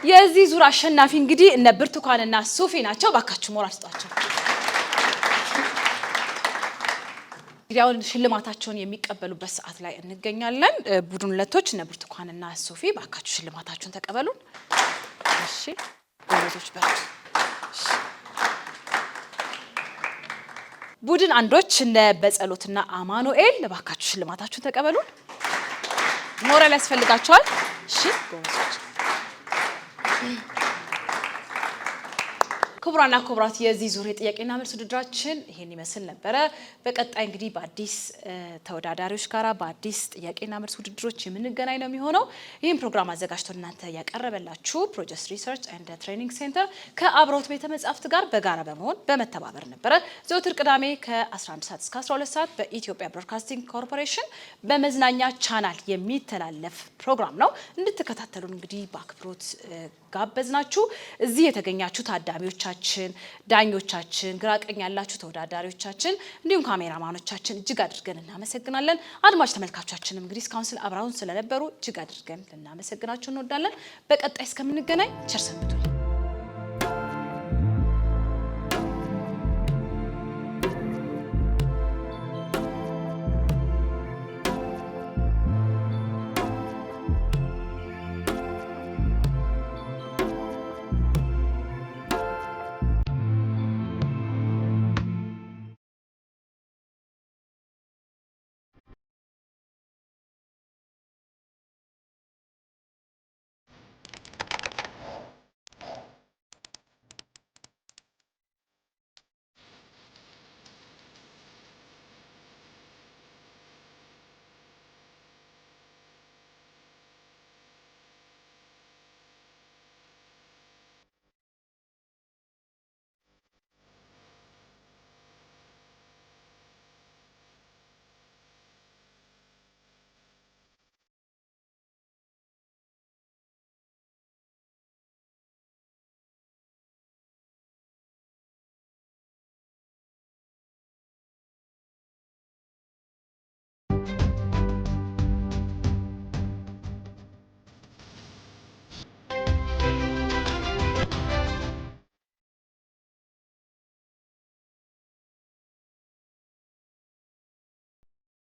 የዚህ ዙር አሸናፊ እንግዲህ እነ ብርቱካንና ሱፊ ናቸው። እባካችሁ ሞራል ስጧቸው። እንግዲህ አሁን ሽልማታቸውን የሚቀበሉበት ሰዓት ላይ እንገኛለን። ቡድን ሁለቶች እነ ብርቱካንና ሱፊ እባካችሁ ሽልማታችሁን ተቀበሉን። እሺ ጎበዞች በርቱ። ቡድን አንዶች እነ በጸሎትና አማኑኤል እባካችሁ ሽልማታችሁን ተቀበሉን። ሞራል ያስፈልጋቸዋል። እሺ ጎበዞች። ክቡራና ክቡራት የዚህ ዙር የጥያቄና መልስ ውድድራችን ይሄን ይመስል ነበረ። በቀጣይ እንግዲህ በአዲስ ተወዳዳሪዎች ጋራ በአዲስ ጥያቄና መልስ ውድድሮች የምንገናኝ ነው የሚሆነው። ይህን ፕሮግራም አዘጋጅቶ እናንተ ያቀረበላችሁ ፕሮጀክት ሪሰርች ኤንድ ትሬኒንግ ሴንተር ከአብሮት ቤተ መጻሕፍት ጋር በጋራ በመሆን በመተባበር ነበረ። ዘወትር ቅዳሜ ከ11 ሰዓት እስከ 12 ሰዓት በኢትዮጵያ ብሮድካስቲንግ ኮርፖሬሽን በመዝናኛ ቻናል የሚተላለፍ ፕሮግራም ነው። እንድትከታተሉን እንግዲህ በአክብሮት ጋበዝናችሁ። እዚህ የተገኛችሁ ታዳሚዎቻችን፣ ዳኞቻችን፣ ግራቀኝ ያላችሁ ተወዳዳሪዎቻችን እንዲሁም ካሜራማኖቻችን እጅግ አድርገን እናመሰግናለን። አድማጭ ተመልካቾቻችንም እንግዲህ እስካሁን አብረውን ስለነበሩ እጅግ አድርገን ልናመሰግናችሁ እንወዳለን። በቀጣይ እስከምንገናኝ ቸር ሰንብቱ።